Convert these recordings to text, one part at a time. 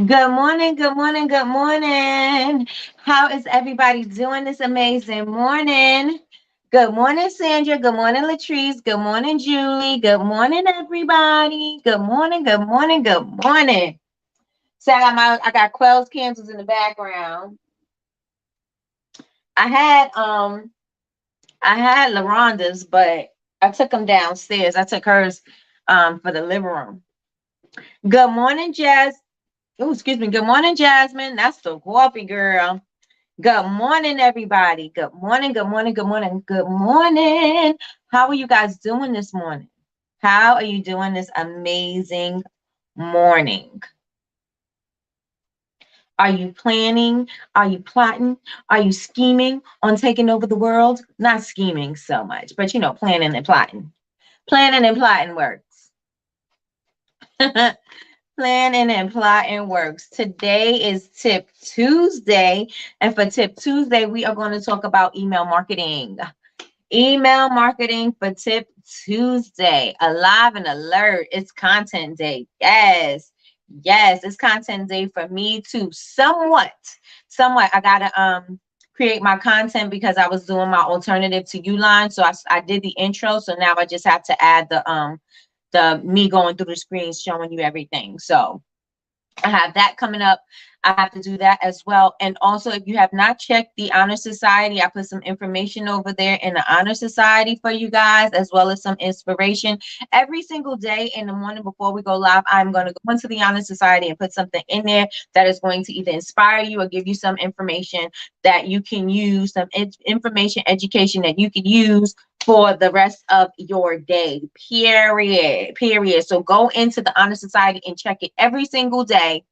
Good morning, good morning, good morning. How is everybody doing this amazing morning? Good morning, Sandra. Good morning, Latrice. Good morning, Julie. Good morning, everybody. Good morning, good morning, good morning. So I got Quell's candles in the background. I had LaRonda's, but I took them downstairs. I took hers for the living room. Good morning, Jazz. Oh, excuse me. Good morning, Jasmine. That's the coffee girl. Good morning, everybody. Good morning, good morning, good morning, good morning. How are you guys doing this morning? How are you doing this amazing morning? Are you planning? Are you plotting? Are you scheming on taking over the world? Not scheming so much, but planning and plotting. Planning and plotting works. Planning and plotting works. Today is Tip Tuesday. And for Tip Tuesday, we are going to talk about email marketing. Email marketing for Tip Tuesday. Alive and alert. It's content day. Yes. Yes, it's content day for me too. Somewhat. I gotta create my content because I was doing my alternative to Uline. So I did the intro. So now I just have to add the me going through the screens showing you everything. So I have that coming up. I have to do that as well. And also, if you have not checked the Honor Society, I put some information over there in the Honor Society for you guys, as well as some inspiration. Every single day in the morning before we go live, I'm going to go into the Honor Society and put something in there that is going to either inspire you or give you some information that you can use, some information, education that you can use for the rest of your day, period. So go into the Honor Society and check it every single day.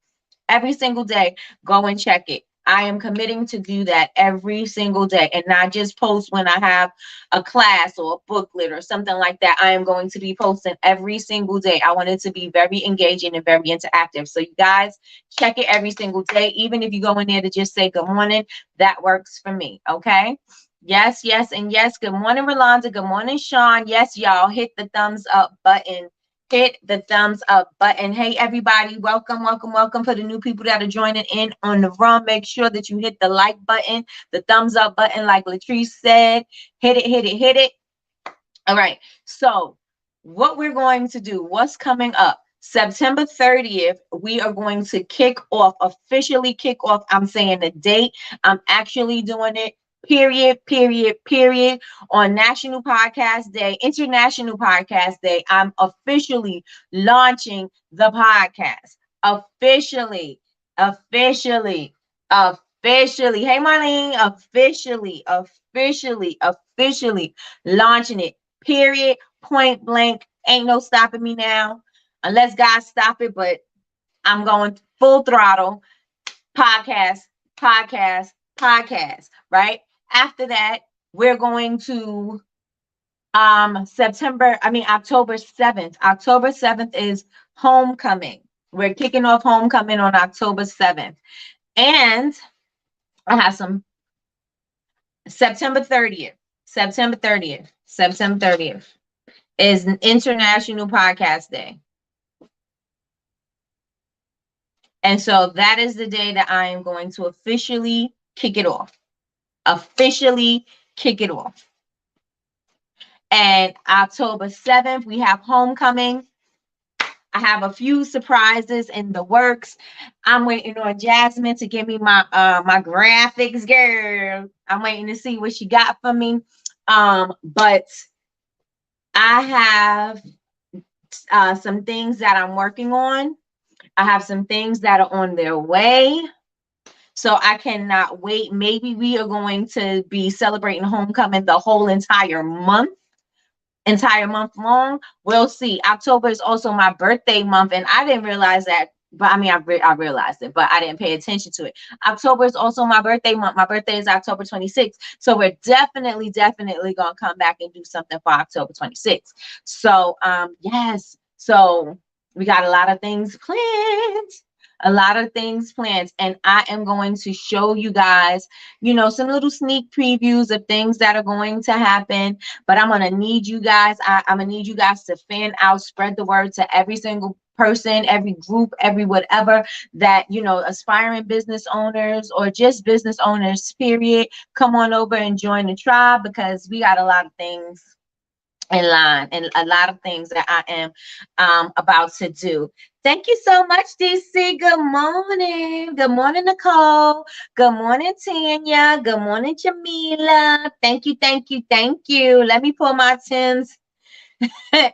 Every single day, go and check it. I am committing to do that every single day and not just post when I have a class or a booklet or something like that. I am going to be posting every single day. I want it to be very engaging and very interactive. So you guys check it every single day. Even if you go in there to just say good morning, that works for me. Okay. Yes, yes, and yes. Good morning, Rolanda. Good morning, Sean. Yes, y'all hit the thumbs up button. Hit the thumbs up button. Hey, everybody, welcome, welcome, welcome. For the new people that are joining in on the run, make sure that you hit the like button, the thumbs up button, like Latrice said. Hit it, hit it, hit it. All right. So, what we're going to do, what's coming up? September 30th, we are going to officially kick off. I'm saying the date. I'm actually doing it. Period. On National Podcast Day, International Podcast Day, I'm officially launching the podcast. Officially. Hey, Marlene, officially launching it. Period. Point blank. Ain't no stopping me now. Unless God stop it, but I'm going full throttle. Podcast, podcast, right? After that, we're going to October 7th. October 7th is homecoming. We're kicking off homecoming on October 7th. And I have some September 30th. September 30th is an International Podcast Day. And so that is the day that I am going to officially kick it off. And October 7th, we have homecoming. I have a few surprises in the works. I'm waiting on Jasmine to give me my graphics, girl. I'm waiting to see what she got for me. But I have some things that I'm working on. I have some things that are on their way. So I cannot wait. Maybe we are going to be celebrating homecoming the whole entire month long. We'll see. October is also my birthday month, and I didn't realize that. But I realized it, but I didn't pay attention to it. October is also my birthday month. My birthday is October 26th. So we're definitely gonna come back and do something for October 26th. So yes. So we got a lot of things planned. A lot of things planned, and I am going to show you guys, some little sneak previews of things that are going to happen. But I'm gonna need you guys. I'm gonna need you guys to fan out, spread the word to every single person, every group, every whatever that aspiring business owners or just business owners. Period. Come on over and join the tribe because we got a lot of things in line and a lot of things that I am about to do. Thank you so much, DC. Good morning. Good morning, Nicole. Good morning, Tanya. Good morning, Jamila. Thank you, thank you, thank you. Let me pull my Tim's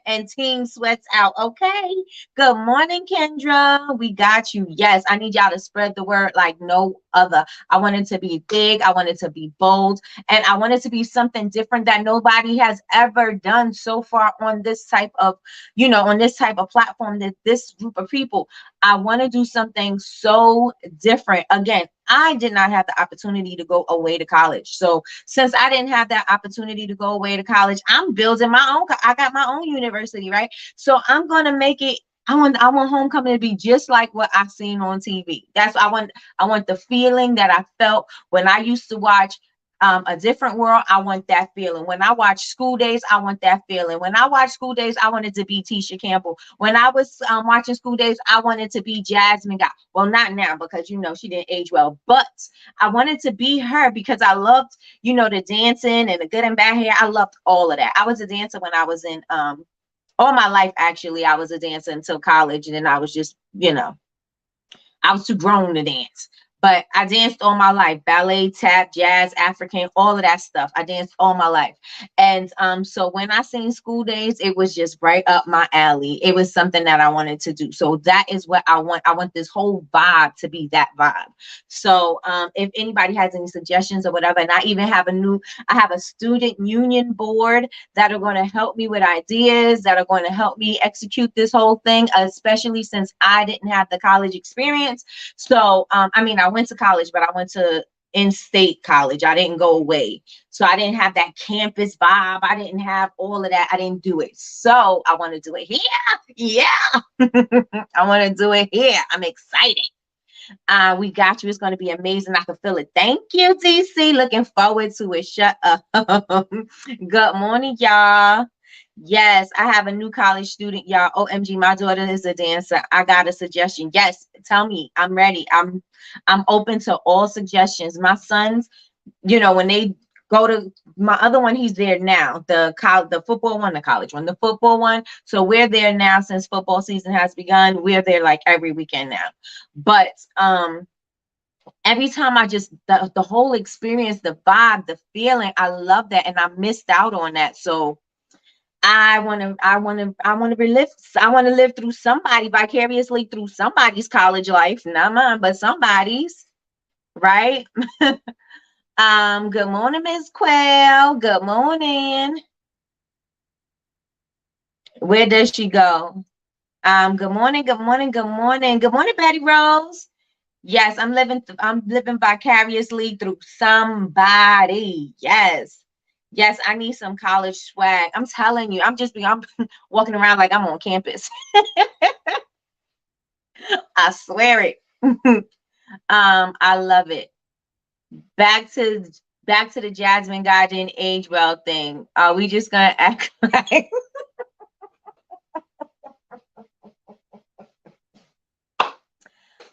and team sweats out. Okay. Good morning, Kendra. We got you. Yes, I need y'all to spread the word like no other. I want it to be big. I want it to be bold. And I want it to be something different that nobody has ever done so far on this type of, on this type of platform, that this group of people. I want to do something so different. Again, I did not have the opportunity to go away to college. So since I didn't have that opportunity to go away to college, I'm building my own. I got my own university, right? So I'm gonna make it. I want homecoming to be just like what I've seen on TV. That's what I want. I want the feeling that I felt when I used to watch A Different World. I want that feeling. When I watch School Days, I want that feeling. When I watch School Days, I wanted to be Tisha Campbell. When I was watching School Days, I wanted to be Jasmine Guy. Well, not now because she didn't age well, but I wanted to be her because I loved the dancing and the good and bad hair. I loved all of that. I was a dancer when I was in all my life. Actually, I was a dancer until college, and then I was just I was too grown to dance. But I danced all my life: ballet, tap, jazz, African, all of that stuff. I danced all my life. And so when I seen School Days, it was just right up my alley. It was something that I wanted to do. So that is what I want. I want this whole vibe to be that vibe. So if anybody has any suggestions or whatever, and I have a student union board that are going to help me with ideas, that are going to help me execute this whole thing, especially since I didn't have the college experience. So, I went to college, but I went to in-state college. I didn't go away. So I didn't have that campus vibe. I didn't have all of that. I didn't do it. So I want to do it here. Yeah. I want to do it here. I'm excited. We got you. It's going to be amazing. I can feel it. Thank you, DC. Looking forward to it. Shut up. Good morning, y'all. Yes, I have a new college student, y'all. OMG, my daughter is a dancer. I got a suggestion. Yes, tell me. I'm ready. I'm open to all suggestions. My sons, when they go to my other one, he's there now. The football one, the college one, the football one. So we're there now since football season has begun. We're there like every weekend now. But every time the whole experience, the vibe, the feeling, I love that, and I missed out on that. So I want to live through somebody, vicariously through somebody's college life, not mine, but somebody's, right? Good morning, Miss Quell. Good morning. Where does she go? Good morning, good morning, good morning. Good morning, Betty Rose. Yes, I'm living vicariously through somebody. Yes. Yes, I need some college swag. I'm telling you, I'm walking around like I'm on campus. I swear it. I love it. Back to the Jasmine Guy didn't age well thing. Are we just gonna act like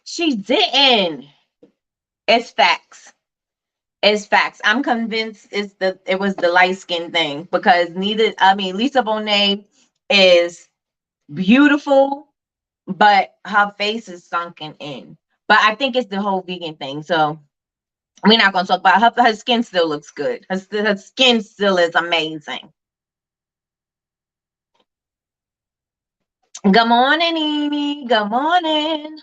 she didn't? It's facts. It's facts. I'm convinced it was the light skin thing because Lisa Bonet is beautiful, but her face is sunken in. But I think it's the whole vegan thing. So we're not going to talk about her. Her skin still looks good. Her skin still is amazing. Good morning, Amy. Good morning.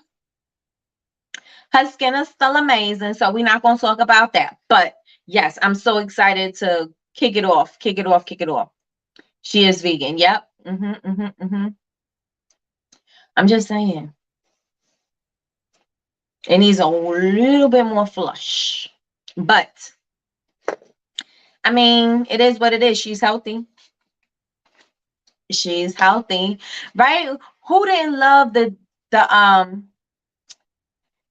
Her skin is still amazing. So we're not going to talk about that. But yes, I'm so excited to kick it off. Kick it off. Kick it off. She is vegan. Yep. I'm just saying. It needs a little bit more flush. But it is what it is. She's healthy. She's healthy, right? Who didn't love the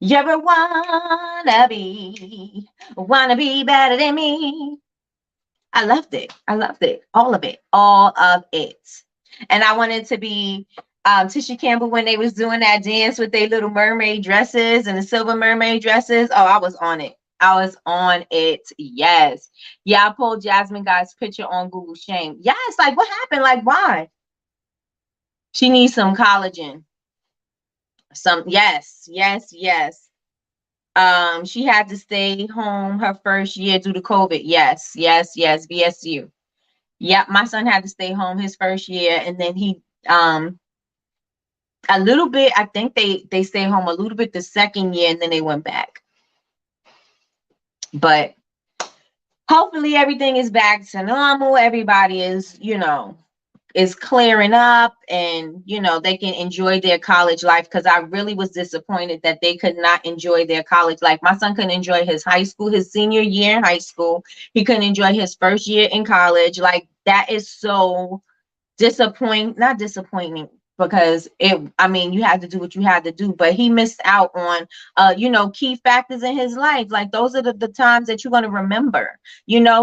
You ever wanna be better than me? I loved it. I loved it. All of it. All of it. And I wanted to be Tisha Campbell when they was doing that dance with their little mermaid dresses and the silver mermaid dresses. Oh, I was on it. I was on it. Yes. Yeah, I pulled Jasmine Guy's picture on Google. Shame. Yes. Like, what happened? Like, why? She needs some collagen. Some, yes, yes, yes. She had to stay home her first year due to COVID. Yes, yes, yes. VSU. Yep, my son had to stay home his first year, and then he a little bit. I think they stayed home a little bit the second year, and then they went back. But hopefully everything is back to normal. Everybody is, is clearing up, and they can enjoy their college life, because I really was disappointed that they could not enjoy their college life. My son couldn't enjoy his high school, his senior year in high school. He couldn't enjoy his first year in college. Like, that is so not disappointing, because you had to do what you had to do, but he missed out on key factors in his life. Like, those are the times that you're going to remember.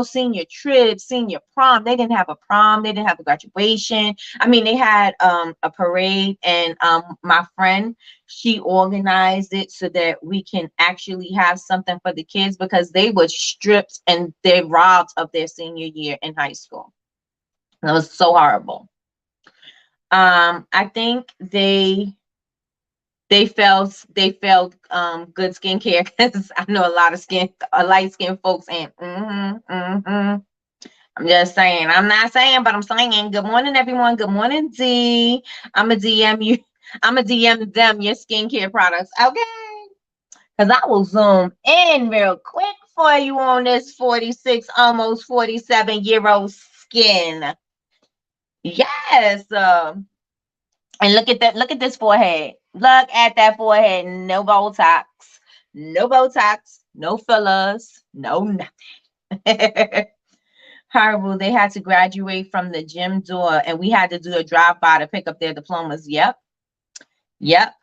Senior trip, senior prom. They didn't have a prom, they didn't have a graduation. They had a parade, and my friend, she organized it so that we can actually have something for the kids, because they were stripped and they robbed of their senior year in high school. It was so horrible. I think they felt good skincare, because I know a lot of light skinned folks, and I'm just saying. I'm not saying, but I'm saying. Good morning, everyone. Good morning, D. I'm a DM you. I'm a DM them your skincare products, okay? Because I will zoom in real quick for you on this 46, almost 47-year-old skin. Yes. And look at that. Look at this forehead. Look at that forehead. No Botox. No Botox. No fillers. No nothing. Horrible. They had to graduate from the gym door, and we had to do a drive-by to pick up their diplomas. Yep. Yep.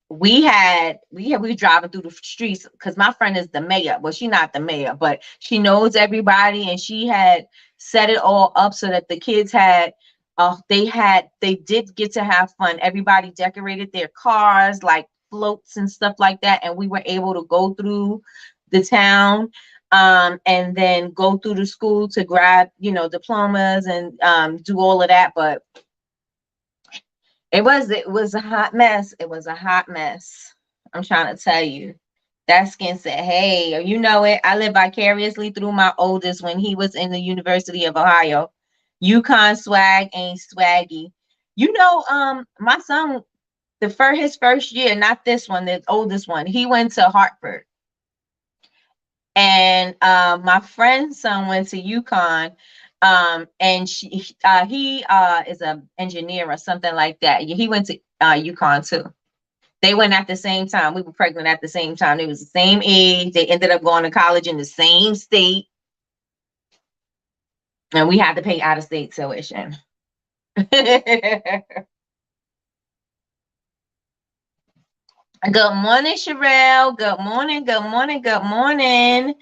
We were driving through the streets, because my friend is the mayor. Well, she's not the mayor, but she knows everybody, and she had set it all up so that the kids had they did get to have fun. Everybody decorated their cars like floats and stuff like that, and we were able to go through the town, and then go through the school to grab diplomas, and do all of that. But it was a hot mess. It was a hot mess. I'm trying to tell you. That skin said, hey, you know it. I live vicariously through my oldest when he was in the University of Ohio. UConn swag ain't swaggy. My son, his first year, not this one, the oldest one, he went to Hartford. And my friend's son went to UConn. And he is an engineer or something like that. He went to UConn too. They went at the same time. We were pregnant at the same time. They was the same age. They ended up going to college in the same state. And we had to pay out of state tuition. Good morning, Sherelle. Good morning, good morning, good morning.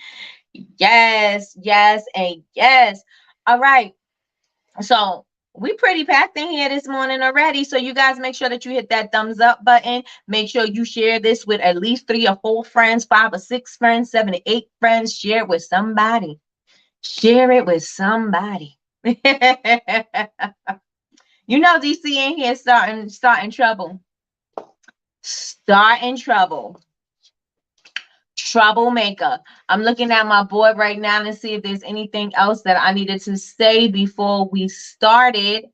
Yes, yes, and yes. All right. So we pretty packed in here this morning already. So you guys make sure that you hit that thumbs up button. Make sure you share this with at least 3 or 4 friends, 5 or 6 friends, 7 or 8 friends. Share it with somebody. Share it with somebody. DC in here starting trouble. Starting trouble. Troublemaker. I'm looking at my board right now to see if there's anything else that I needed to say before we started.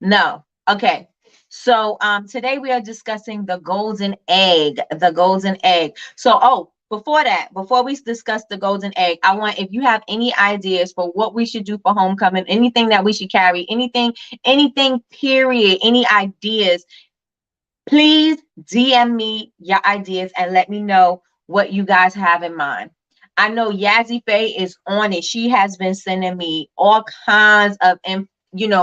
No. Okay. So today we are discussing the golden egg. The golden egg. So before we discuss the golden egg, if you have any ideas for what we should do for homecoming, anything that we should carry, anything, period, any ideas, please DM me your ideas and let me know what you guys have in mind. I know Yazzie Faye is on it. She has been sending me all kinds of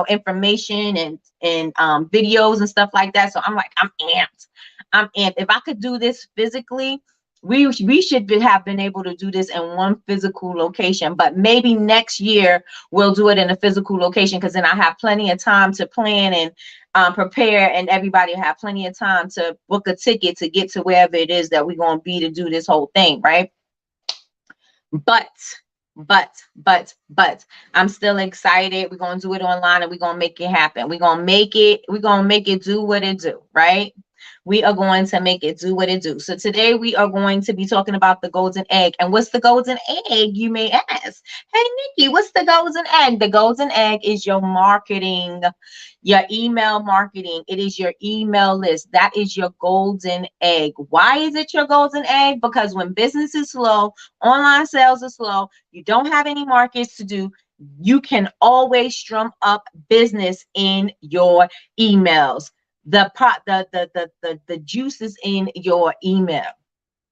information and videos and stuff like that. So I'm amped. I'm amped. If I could do this physically, we should have been able to do this in one physical location, but maybe next year we'll do it in a physical location, because then I have plenty of time to plan and prepare, and everybody will have plenty of time to book a ticket to get to wherever it is that we're going to be to do this whole thing, right? But, but I'm still excited. We're gonna do it online and we're gonna make it happen. We're gonna make it do what it do, right? We are going to make it do what it do. So today we are going to be talking about the golden egg. And what's the golden egg, you may ask? Hey, Nikki, what's the golden egg? The golden egg is your marketing, your email marketing. It is your email list. That is your golden egg. Why is it your golden egg? Because when business is slow, online sales are slow, you don't have any markets to do, you can always strum up business in your emails. The juices in your email,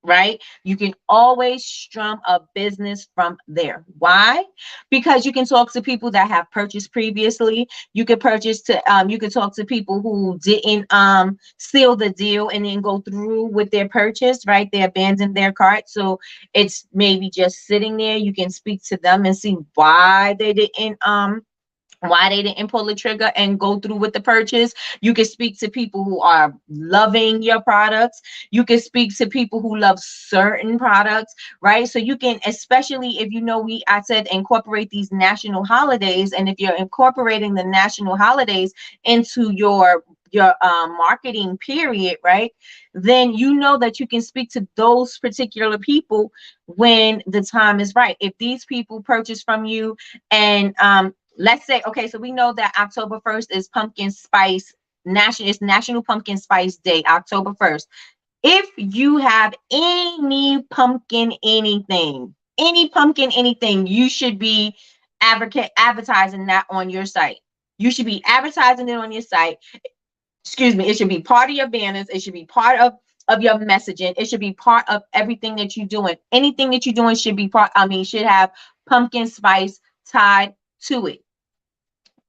right? You can always strum a business from there. Why? Because you can talk to people that have purchased previously. You could talk to people who didn't seal the deal and then go through with their purchase, right? They abandoned their cart. So it's maybe just sitting there. You can speak to them and see why they didn't pull the trigger and go through with the purchase. You can speak to people who are loving your products. You can speak to people who love certain products, right? So you can, especially if you know, I said incorporate these national holidays, and if you're incorporating the national holidays into your marketing period, right, then you know that you can speak to those particular people when the time is right. If these people purchase from you, and let's say, okay, so we know that October 1st is pumpkin spice it's National Pumpkin Spice Day, October 1st. If you have any pumpkin anything, you should be advertising that on your site. You should be advertising it on your site. Excuse me. It should be part of your banners. It should be part of your messaging. It should be part of everything that you're doing. Anything that you're doing should be should have pumpkin spice tied to it.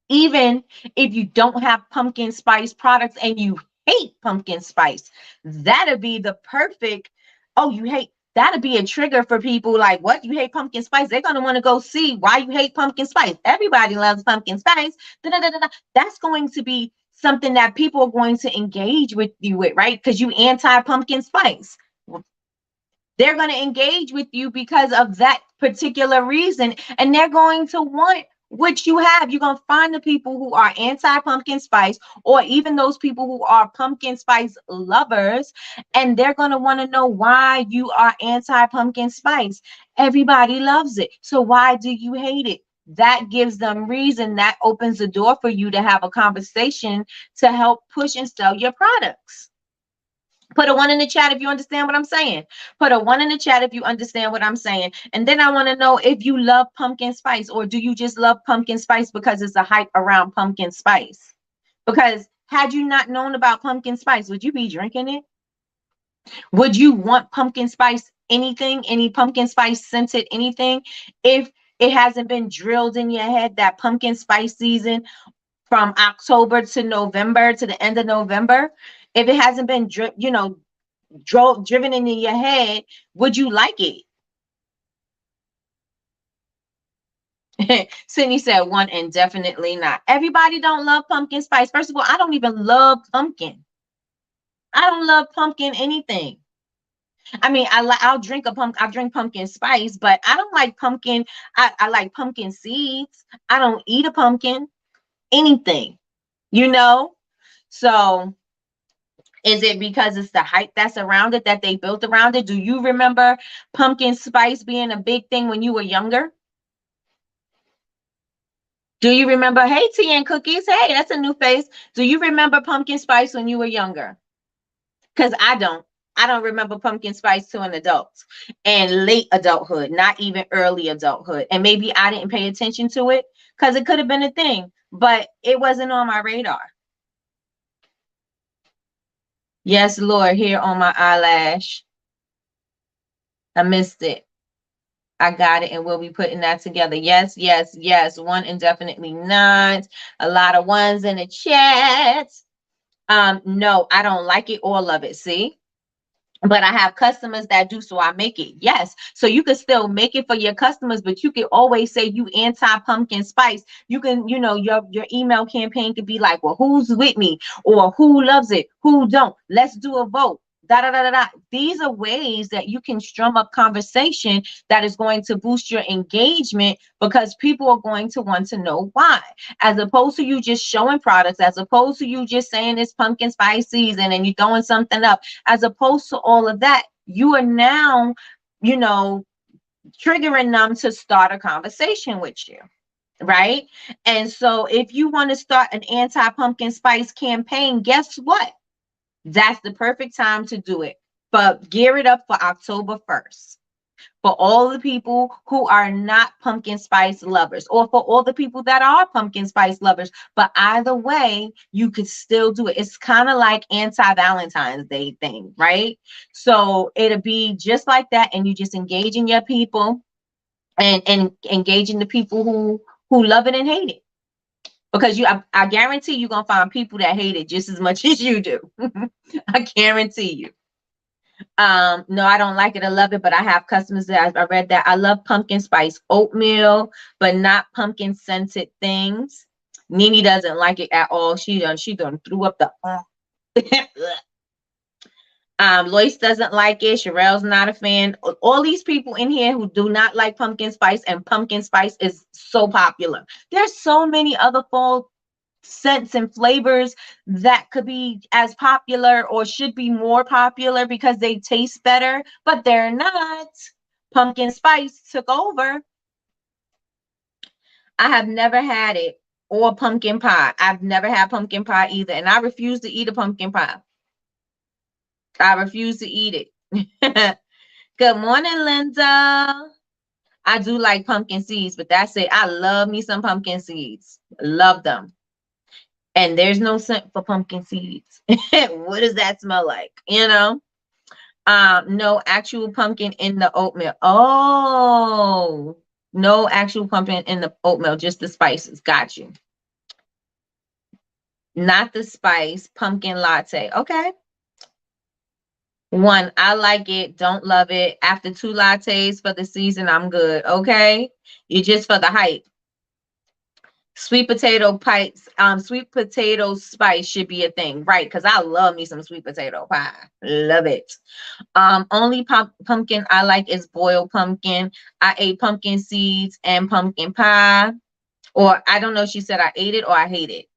Even if you don't have pumpkin spice products and you hate pumpkin spice, that'd be the perfect, oh, you hate, that'd be a trigger for people like, what, you hate pumpkin spice? They're going to want to go see why you hate pumpkin spice. Everybody loves pumpkin spice. Da-da-da-da-da. That's going to be something that people are going to engage with you with, right? Because you anti-pumpkin spice. They're going to engage with you because of that particular reason, and they're going to want what you have. You're going to find the people who are anti-pumpkin spice, or even those people who are pumpkin spice lovers, and they're going to want to know why you are anti-pumpkin spice. Everybody loves it, so why do you hate it? That gives them reason. That opens the door for you to have a conversation to help push and sell your products. Put a 1 in the chat if you understand what I'm saying. Put a 1 in the chat if you understand what I'm saying. And then I want to know if you love pumpkin spice, or do you just love pumpkin spice because it's a hype around pumpkin spice? Because had you not known about pumpkin spice, would you be drinking it? Would you want pumpkin spice anything, any pumpkin spice scented anything, if it hasn't been drilled in your head that pumpkin spice season from October to November, to the end of November? If it hasn't been driven into your head, would you like it? Sydney said 1, and definitely not. Everybody don't love pumpkin spice. First of all, I don't even love pumpkin. I don't love pumpkin anything. I mean, I'll drink I drink pumpkin spice, but I don't like pumpkin. I like pumpkin seeds. I don't eat a pumpkin anything, So is it because it's the hype that's around it, that they built around it? Do you remember pumpkin spice being a big thing when you were younger? Do you remember? Hey, tea and cookies. Hey, that's a new face. Do you remember pumpkin spice when you were younger? Because I don't. I don't remember pumpkin spice to an adult and late adulthood, not even early adulthood. And maybe I didn't pay attention to it because it could have been a thing, but it wasn't on my radar. Yes, Lord, here on my eyelash. I missed it. I got it, and we'll be putting that together. Yes, yes, yes. 1 and definitely not. A lot of 1s in the chat. No, I don't like it or love it. See? But I have customers that do, so I make it. Yes. So you can still make it for your customers, but you can always say you anti pumpkin spice. You can, your email campaign could be like, well, who's with me, or who loves it, who don't. Let's do a vote. Da da da da da. These are ways that you can strum up conversation that is going to boost your engagement, because people are going to want to know why, as opposed to you just showing products, as opposed to you just saying it's pumpkin spice season and you're throwing something up. As opposed to all of that, you are now, you know, triggering them to start a conversation with you, right? And so if you want to start an anti-pumpkin spice campaign, guess what? That's the perfect time to do it. But gear it up for October 1st. For all the people who are not pumpkin spice lovers, or for all the people that are pumpkin spice lovers. But either way, you could still do it. It's kind of like anti-Valentine's Day thing, right? So it'll be just like that, and you just engaging your people, and engaging the people who love it and hate it. Because I guarantee you're gonna find people that hate it just as much as you do. I guarantee you. No, I don't like it. I love it, but I have customers that I read that I love pumpkin spice oatmeal, but not pumpkin scented things. Nene doesn't like it at all. She done threw up the Lois doesn't like it. Sherelle's not a fan. All these people in here who do not like pumpkin spice, and pumpkin spice is so popular. There's so many other fall scents and flavors that could be as popular, or should be more popular, because they taste better, but they're not. Pumpkin spice took over. I have never had it. Or pumpkin pie. I've never had pumpkin pie either, and I refuse to eat a pumpkin pie. I refuse to eat it. Good morning, Linda. I do like pumpkin seeds, but that's it. I love me some pumpkin seeds. Love them. And there's no scent for pumpkin seeds. What does that smell like? No actual pumpkin in the oatmeal. Oh, no actual pumpkin in the oatmeal, just the spices. Got you. Not the spice, pumpkin latte. Okay. One, I like it, don't love it. After two lattes for the season, I'm good. Okay. You're just for the hype. Sweet potato pipes, sweet potato spice should be a thing, right? Because I love me some sweet potato pie. Love it. Only pumpkin I like is boiled pumpkin. I ate pumpkin seeds and pumpkin pie. Or I don't know if she said I ate it or I hate it.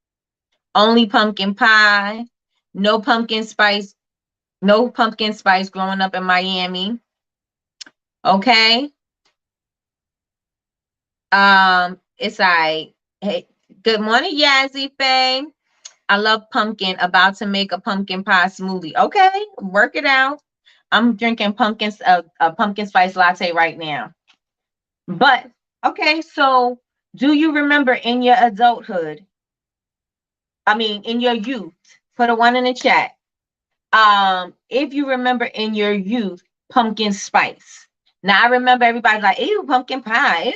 Only pumpkin pie. No pumpkin spice. No pumpkin spice growing up in Miami. Okay. It's like, hey, good morning, Yazzie Faye. I love pumpkin. About to make a pumpkin pie smoothie. Okay, work it out. I'm drinking a pumpkin spice latte right now. But okay, so do you remember in your adulthood? I mean, in your youth, put a one in the chat. If you remember in your youth, pumpkin spice. Now I remember everybody's like, ew, pumpkin pie.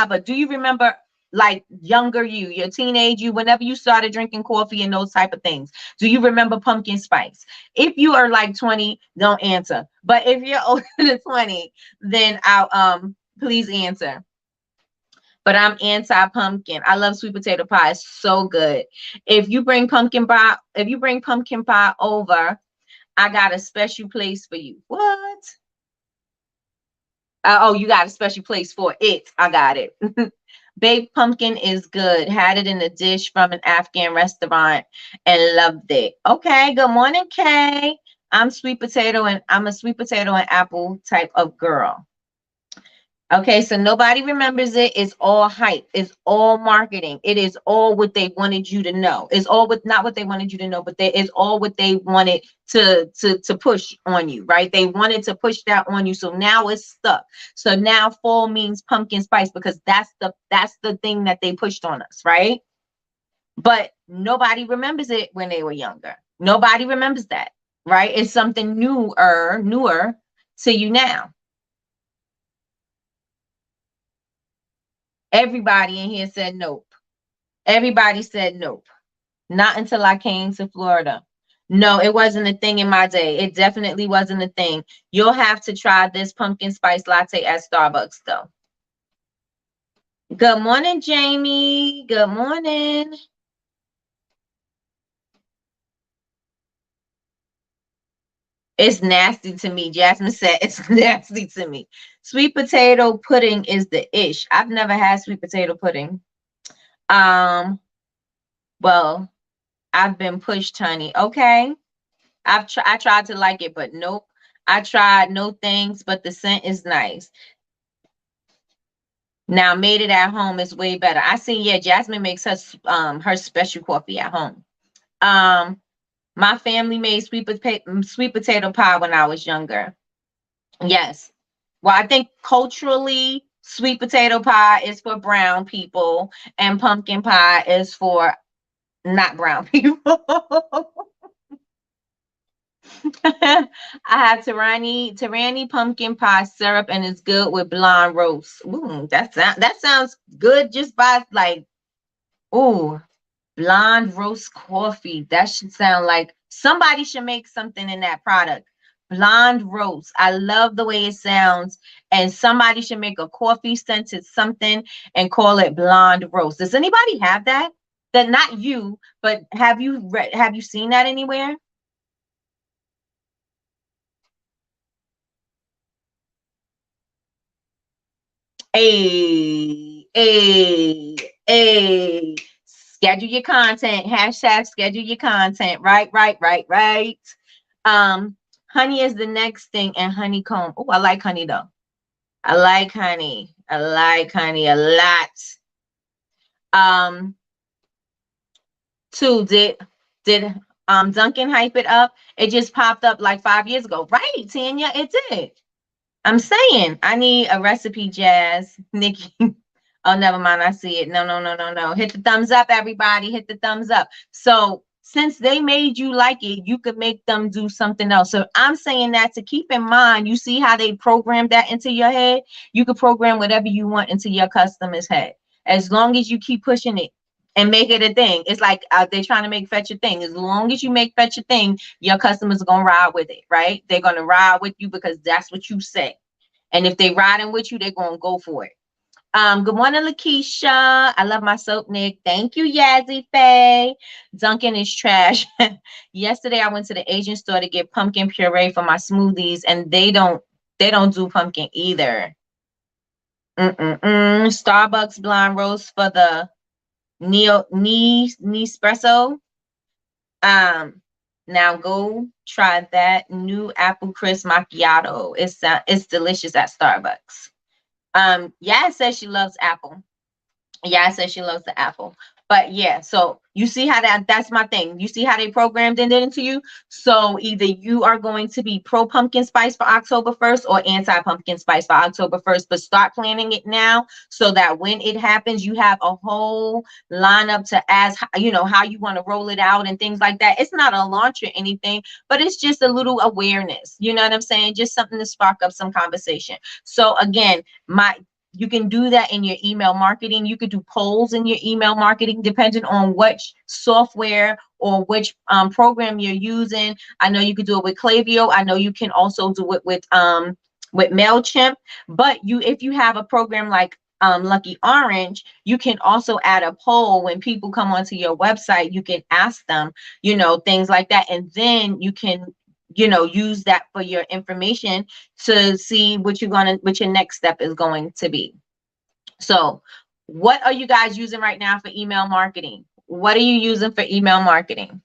But do you remember, like, younger you, your teenage you, whenever you started drinking coffee and those type of things? Do you remember pumpkin spice? If you are like 20, don't answer. But if you're older than 20, then I'll please answer. But I'm anti-pumpkin. I love sweet potato pie. It's so good. If you bring pumpkin pie over, I got a special place for you. What? Oh, you got a special place for it. I got it. Baked pumpkin is good. Had it in a dish from an Afghan restaurant and loved it. Okay. Good morning, Kay. I'm a sweet potato and apple type of girl. Okay, so nobody remembers it. It's all hype. It's all marketing. It is all what they wanted you to know. It's all with not what they wanted you to know, but it's all what they wanted to push on you, right? They wanted to push that on you. So now it's stuck. So now fall means pumpkin spice, because that's the thing that they pushed on us, right? But nobody remembers it when they were younger. Nobody remembers that, right? It's something newer to you now. Everybody in here said nope. Everybody said nope. Not until I came to Florida. No, it wasn't a thing in my day. It definitely wasn't a thing. You'll have to try this pumpkin spice latte at Starbucks, though. Good morning, Jamie. Good morning. It's nasty to me. Jasmine said it's nasty to me. Sweet potato pudding is the ish. I've never had sweet potato pudding. Um, well, I've been pushed, honey. Okay. I tried to like it, but nope. I tried no things, but the scent is nice. Now made it at home is way better. I see, yeah, Jasmine makes her special coffee at home. Um, my family made sweet potato pie when I was younger. Yes. Well, I think culturally, sweet potato pie is for brown people, and pumpkin pie is for not brown people. I have Tirani pumpkin pie syrup, and it's good with blonde roast. Ooh, that sounds good just by like, ooh, blonde roast coffee. That should sound like somebody should make something in that product. Blonde roast. I love the way it sounds, and somebody should make a coffee scented something and call it blonde roast. Does anybody have that? That not you, but have you seen that anywhere? A schedule your content. Hashtag schedule your content. Right. Honey is the next thing, and honeycomb. Oh, I like honey though. I like honey. I like honey a lot. Um, two, did Duncan hype it up? It just popped up like 5 years ago. Right, Tanya, it did. I'm saying I need a recipe, Jazz. Nikki. Oh, never mind. I see it. No. Hit the thumbs up, everybody. Hit the thumbs up. So since they made you like it, you could make them do something else. So I'm saying that to keep in mind, you see how they program that into your head? You could program whatever you want into your customer's head. As long as you keep pushing it and make it a thing. It's like they're trying to make fetch a thing. As long as you make fetch a thing, your customers are going to ride with it, right? They're going to ride with you because that's what you say. And if they riding with you, they're going to go for it. Good morning, Lakeisha. I love my soap, Nick. Thank you, Yazzie Faye. Dunkin' is trash. Yesterday, I went to the Asian store to get pumpkin puree for my smoothies, and they don't do pumpkin either. Starbucks blonde roast for the Nespresso. Um, Now go try that new apple crisp macchiato. It's delicious at Starbucks. Yeah, says she loves apple. Yeah, I said she loves the apple. But yeah, so you see how that's my thing. You see how they programmed it into you. So either you are going to be pro pumpkin spice for October 1st or anti pumpkin spice for October 1st. But start planning it now so that when it happens, you have a whole lineup to as you know how you want to roll it out and things like that. It's not a launch or anything, but it's just a little awareness. You know what I'm saying? Just something to spark up some conversation. So again, you can do that in your email marketing. You could do polls in your email marketing, depending on which software or which program you're using. I know you could do it with Klaviyo. I know you can also do it with MailChimp. But if you have a program like Lucky Orange, you can also add a poll when people come onto your website. You can ask them, things like that, and then you can use that for your information to see what your next step is going to be. So what are you guys using right now for email marketing? What are you using for email marketing?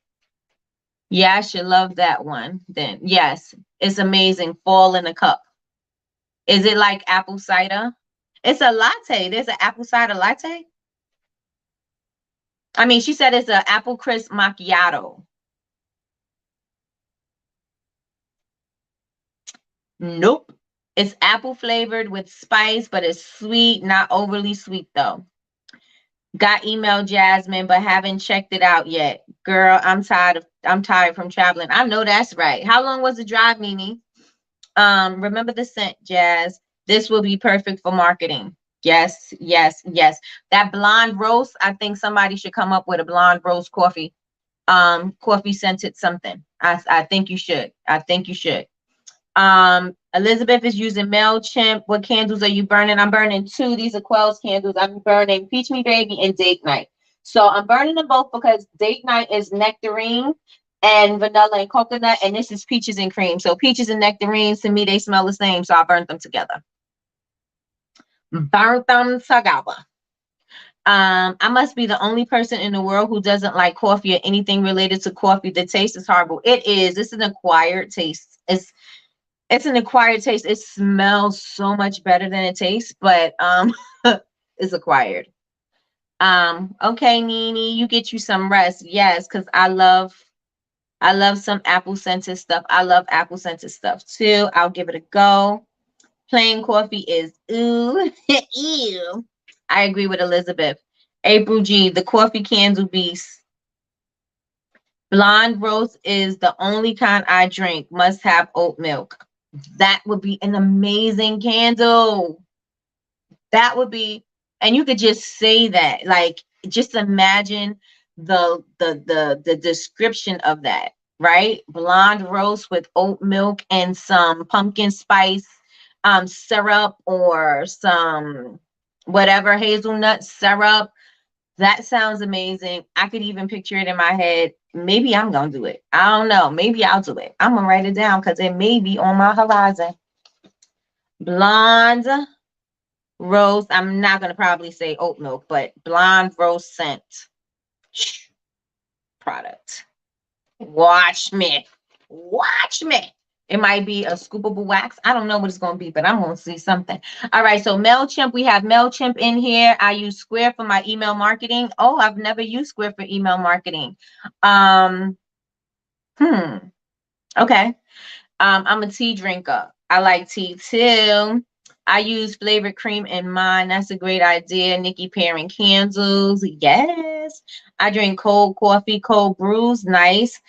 Yeah, I should love that one then. Yes, it's amazing. Fall in a cup. Is it like apple cider? It's a latte. There's an apple cider latte. I mean, she said it's an apple crisp macchiato. Nope. It's apple flavored with spice, but it's sweet, not overly sweet though. Got email Jasmine, but haven't checked it out yet. Girl, I'm tired from traveling. I know that's right. How long was the drive, Mimi? Remember the scent, Jazz. This will be perfect for marketing. Yes. That blonde roast, I think somebody should come up with a blonde roast coffee. Coffee scented something. I think you should. I think you should. Elizabeth is using MailChimp. What candles are you burning? I'm burning two. These are Quells candles. I'm burning Peach Me Baby and Date Night. So I'm burning them both because Date Night is nectarine and vanilla and coconut, and this is peaches and cream. So peaches and nectarines, to me, they smell the same. So I burnt them together. Burnt them together. I must be the only person in the world who doesn't like coffee or anything related to coffee. The taste is horrible. It is. It's an acquired taste. It's an acquired taste. It smells so much better than it tastes, but it's acquired. Okay, Nene, you get you some rest. Yes, because I love some apple scented stuff. I love apple scented stuff too. I'll give it a go. Plain coffee is ooh, ew. I agree with Elizabeth. April G, the coffee candle beast. Blonde roast is the only kind I drink. Must have oat milk. That would be an amazing candle. That would be, and you could just say that, like, just imagine the description of that, right? Blonde roast with oat milk and some pumpkin spice syrup or some whatever hazelnut syrup. That sounds amazing. I could even picture it in my head. Maybe I'm gonna do it. I don't know. Maybe I'll do it. I'm gonna write it down because it may be on my horizon. Blonde rose. I'm not gonna probably say oat milk, but blonde rose scent product. Watch me. Watch me. It might be a scoopable wax. I don't know what it's going to be, but I'm going to see something. All right. So MailChimp, we have MailChimp in here. I use Square for my email marketing. Oh, I've never used Square for email marketing. Okay. I'm a tea drinker. I like tea too. I use flavored cream in mine. That's a great idea. Nikki pairing candles. Yes. I drink cold coffee, cold brews. Nice.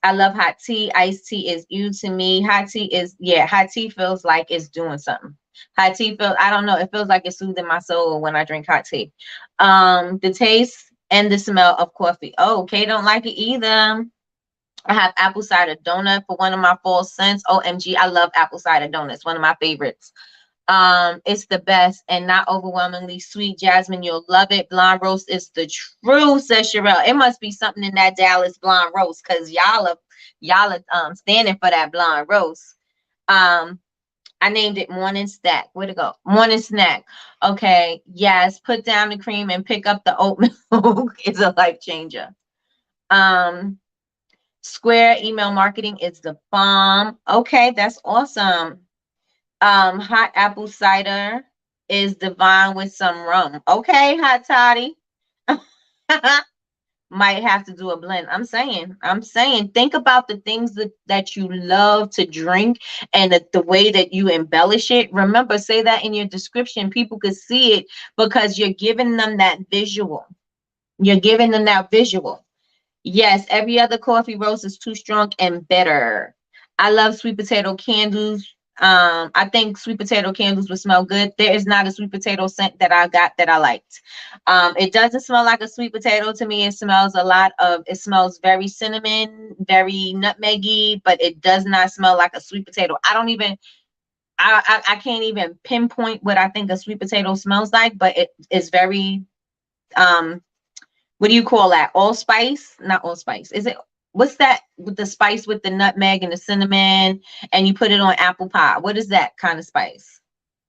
I love hot tea. Iced tea is you to me. Hot tea feels like it's doing something. Hot tea feels, I don't know, it feels like it's soothing my soul when I drink hot tea. The taste and the smell of coffee. Oh, Kay don't like it either. I have apple cider donut for one of my fall scents. OMG, I love apple cider donuts. One of my favorites. It's the best and not overwhelmingly sweet. Jasmine, you'll love it. Blonde roast is the truth, says Sherelle. It must be something in that Dallas blonde roast because y'all are standing for that blonde roast. I named it morning snack. Where to go? Morning snack. Okay. Yes. Put down the cream and pick up the oat milk. It's a life changer. Square email marketing is the bomb. Okay, that's awesome. Hot apple cider is divine with some rum. Okay, hot toddy. Might have to do a blend. I'm saying, think about the things that you love to drink and the way that you embellish it. Remember, say that in your description. People could see it because you're giving them that visual. You're giving them that visual. Yes, every other coffee roast is too strong and bitter. I love sweet potato candles. I think sweet potato candles would smell good. There is not a sweet potato scent that I got that I liked. It doesn't smell like a sweet potato to me. It smells very cinnamon, very nutmeggy, but it does not smell like a sweet potato. I can't even pinpoint what I think a sweet potato smells like, but it is very, what do you call that? Allspice? Not allspice. Is it, what's that with the spice with the nutmeg and the cinnamon and you put it on apple pie? What is that kind of spice?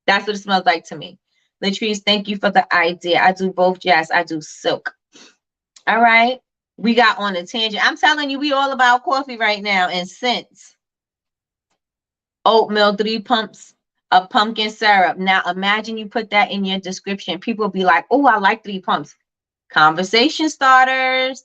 That's what it smells like to me. Latrice, thank you for the idea. I do both. Yes, I do silk. All right. We got on a tangent. I'm telling you, we all about coffee right now and scents. Oatmeal, 3 pumps of pumpkin syrup. Now imagine you put that in your description. People will be like, oh, I like 3 pumps. Conversation starters,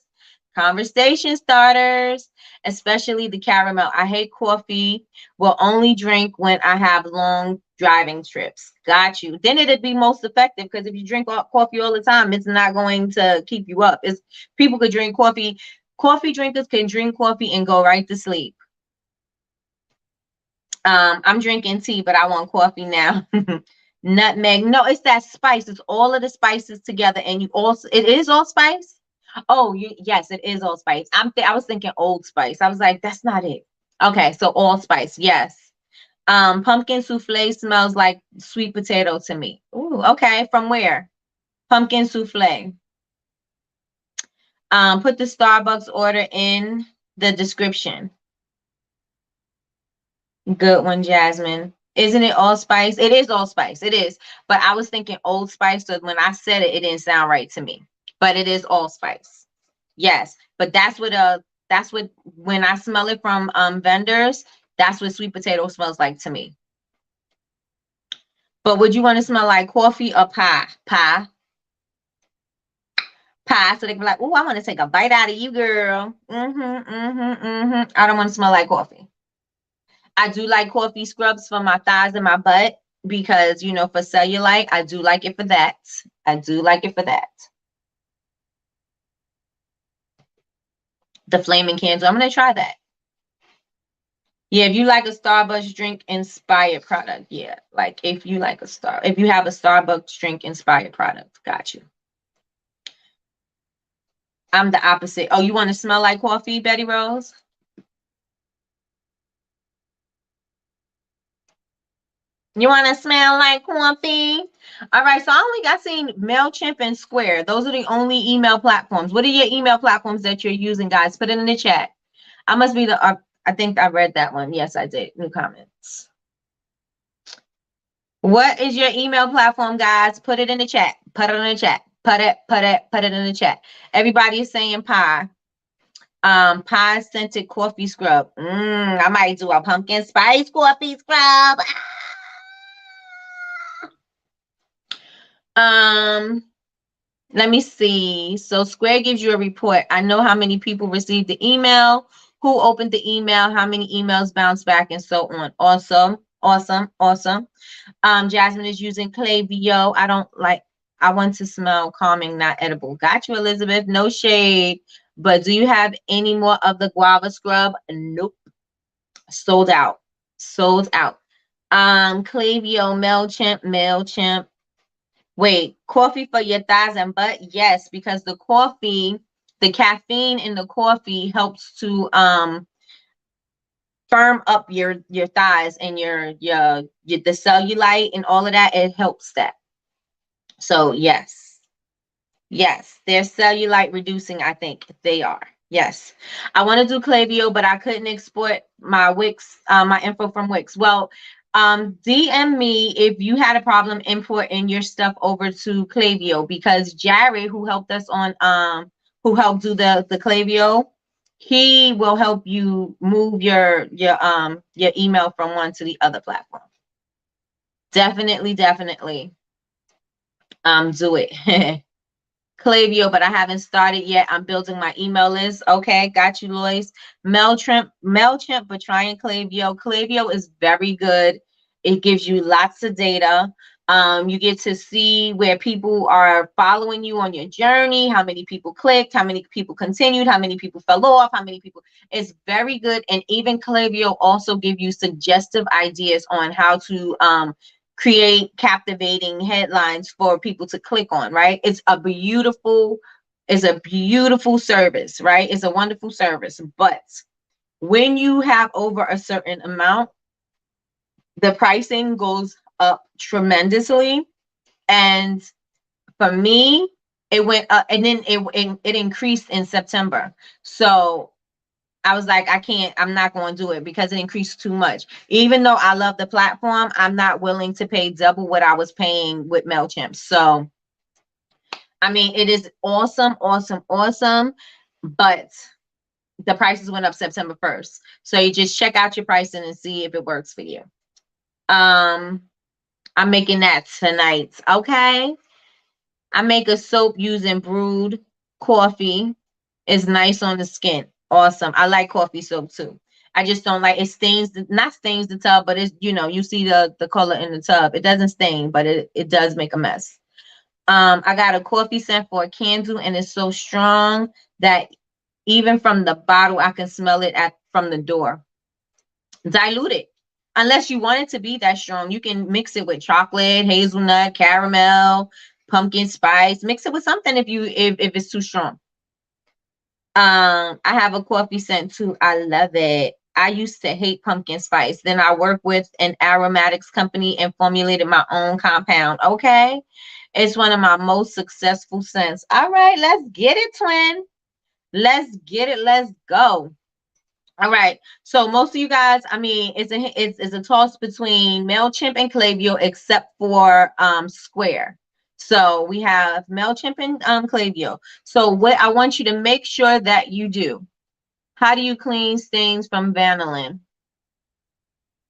especially the caramel. I hate coffee. Will only drink when I have long driving trips. Got you. Then it'd be most effective because if you drink coffee all the time, it's not going to keep you up. It's people could drink coffee. Coffee drinkers can drink coffee and go right to sleep. I'm drinking tea, but I want coffee now. Nutmeg. No, it's that spice. It's all of the spices together. And it is allspice. Oh, yes, it is allspice. I was thinking Old Spice. I was like, that's not it. Okay, so allspice, yes. Pumpkin souffle smells like sweet potato to me. Ooh, okay. From where? Pumpkin souffle. Put the Starbucks order in the description. Good one, Jasmine. Isn't it allspice? It is allspice. It is. But I was thinking Old Spice, so when I said it, it didn't sound right to me. But it is allspice. Yes. But that's what when I smell it from vendors, that's what sweet potato smells like to me. But would you want to smell like coffee or pie? Pie. So they can be like, oh, I want to take a bite out of you, girl. I don't want to smell like coffee. I do like coffee scrubs for my thighs and my butt because, for cellulite, I do like it for that. I do like it for that. The flaming candle. I'm going to try that. Yeah, if you like a Starbucks drink inspired product. Yeah, like if you have a Starbucks drink inspired product. Got you. I'm the opposite. Oh, you want to smell like coffee, Betty Rose? You want to smell like coffee? All right, so I only got seen MailChimp and Square. Those are the only email platforms. What are your email platforms that you're using, guys? Put it in the chat. I must be I think I read that one. Yes, I did. New comments. What is your email platform, guys? Put it in the chat. Put it in the chat. Put it in the chat. Everybody is saying pie. Pie scented coffee scrub. I might do a pumpkin spice coffee scrub. Let me see. So Square gives you a report. I know how many people received the email, who opened the email, how many emails bounced back, and so on. Awesome. Jasmine is using Clavio. I want to smell calming, not edible. Got you, Elizabeth. No shade. But do you have any more of the guava scrub? Nope. Sold out. Sold out. Clavio, MailChimp. Wait, coffee for your thighs and butt? Yes, because the caffeine in the coffee helps to firm up your thighs and the cellulite and all of that. It helps that. So yes, they're cellulite reducing. I think they are. Yes, I want to do Clavio, but I couldn't export my Wix, my info from Wix. Well, DM me if you had a problem importing your stuff over to Clavio, because Jared, who helped us on, who helped do the Clavio, he will help you move your email from one to the other platform. Definitely, do it. Clavio, but I haven't started yet. I'm building my email list. Okay, got you, Lois. MailChimp, but trying Clavio. Clavio is very good. It gives you lots of data. You get to see where people are following you on your journey, how many people clicked, how many people continued, how many people fell off, how many people. It's very good. And even Clavio also give you suggestive ideas on how to create captivating headlines for people to click on, right? It's a beautiful service, right? It's a wonderful service. But when you have over a certain amount, the pricing goes up tremendously. And for me, it went up, and then it increased in September. So I was like, I'm not going to do it because it increased too much. Even though I love the platform, I'm not willing to pay double what I was paying with MailChimp. So, I mean, it is awesome, but the prices went up September 1st. So you just check out your pricing and see if it works for you. I'm making that tonight. Okay. I make a soap using brewed coffee. It's nice on the skin. Awesome. I like coffee soap too. I just don't like it stains not stains the tub, but it's you see the color in the tub. It doesn't stain, but it does make a mess. I got a coffee scent for a candle, and it's so strong that even from the bottle I can smell it from the door. Dilute it. Unless you want it to be that strong, you can mix it with chocolate, hazelnut, caramel, pumpkin spice. Mix it with something if it's too strong. I have a coffee scent too. I love it. I used to hate pumpkin spice. Then I worked with an aromatics company and formulated my own compound. Okay. It's one of my most successful scents. All right, let's get it, twin. Let's get it. Let's go. All right. So most of you guys, I mean, it's a toss between MailChimp and Klaviyo, except for Square. So we have MailChimp and Klaviyo. So what I want you to make sure that you do. How do you clean stains from vanillin?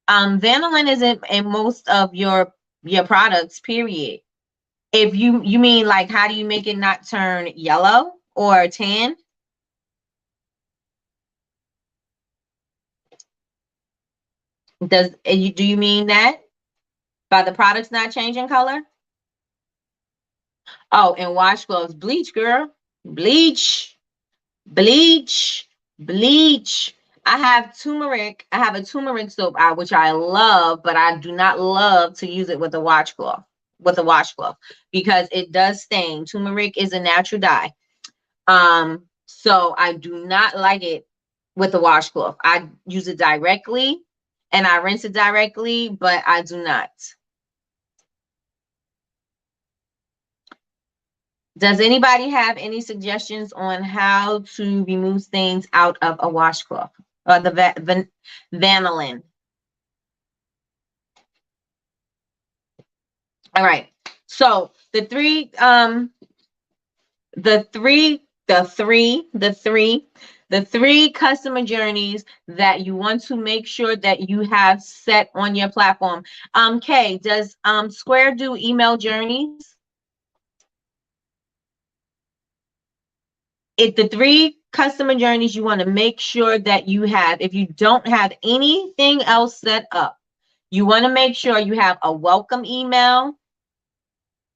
Vanillin isn't in most of your products, period. If you mean like how do you make it not turn yellow or tan? Do you mean that by the products not changing color? Oh, and washcloths, bleach, girl, bleach, bleach, bleach. I have turmeric. I have a turmeric soap out, which I love, but I do not love to use it with a washcloth. With a washcloth, because it does stain. Turmeric is a natural dye. So I do not like it with a washcloth. I use it directly and I rinse it directly, but I do not. Does anybody have any suggestions on how to remove stains out of a washcloth or the vanillin? All right. So the three customer journeys that you want to make sure that you have set on your platform. Kay, does Square do email journeys? If the three customer journeys you want to make sure that you have, if you don't have anything else set up, you want to make sure you have a welcome email.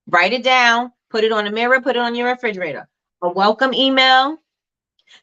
Write it down, put it on a mirror, put it on your refrigerator. A welcome email.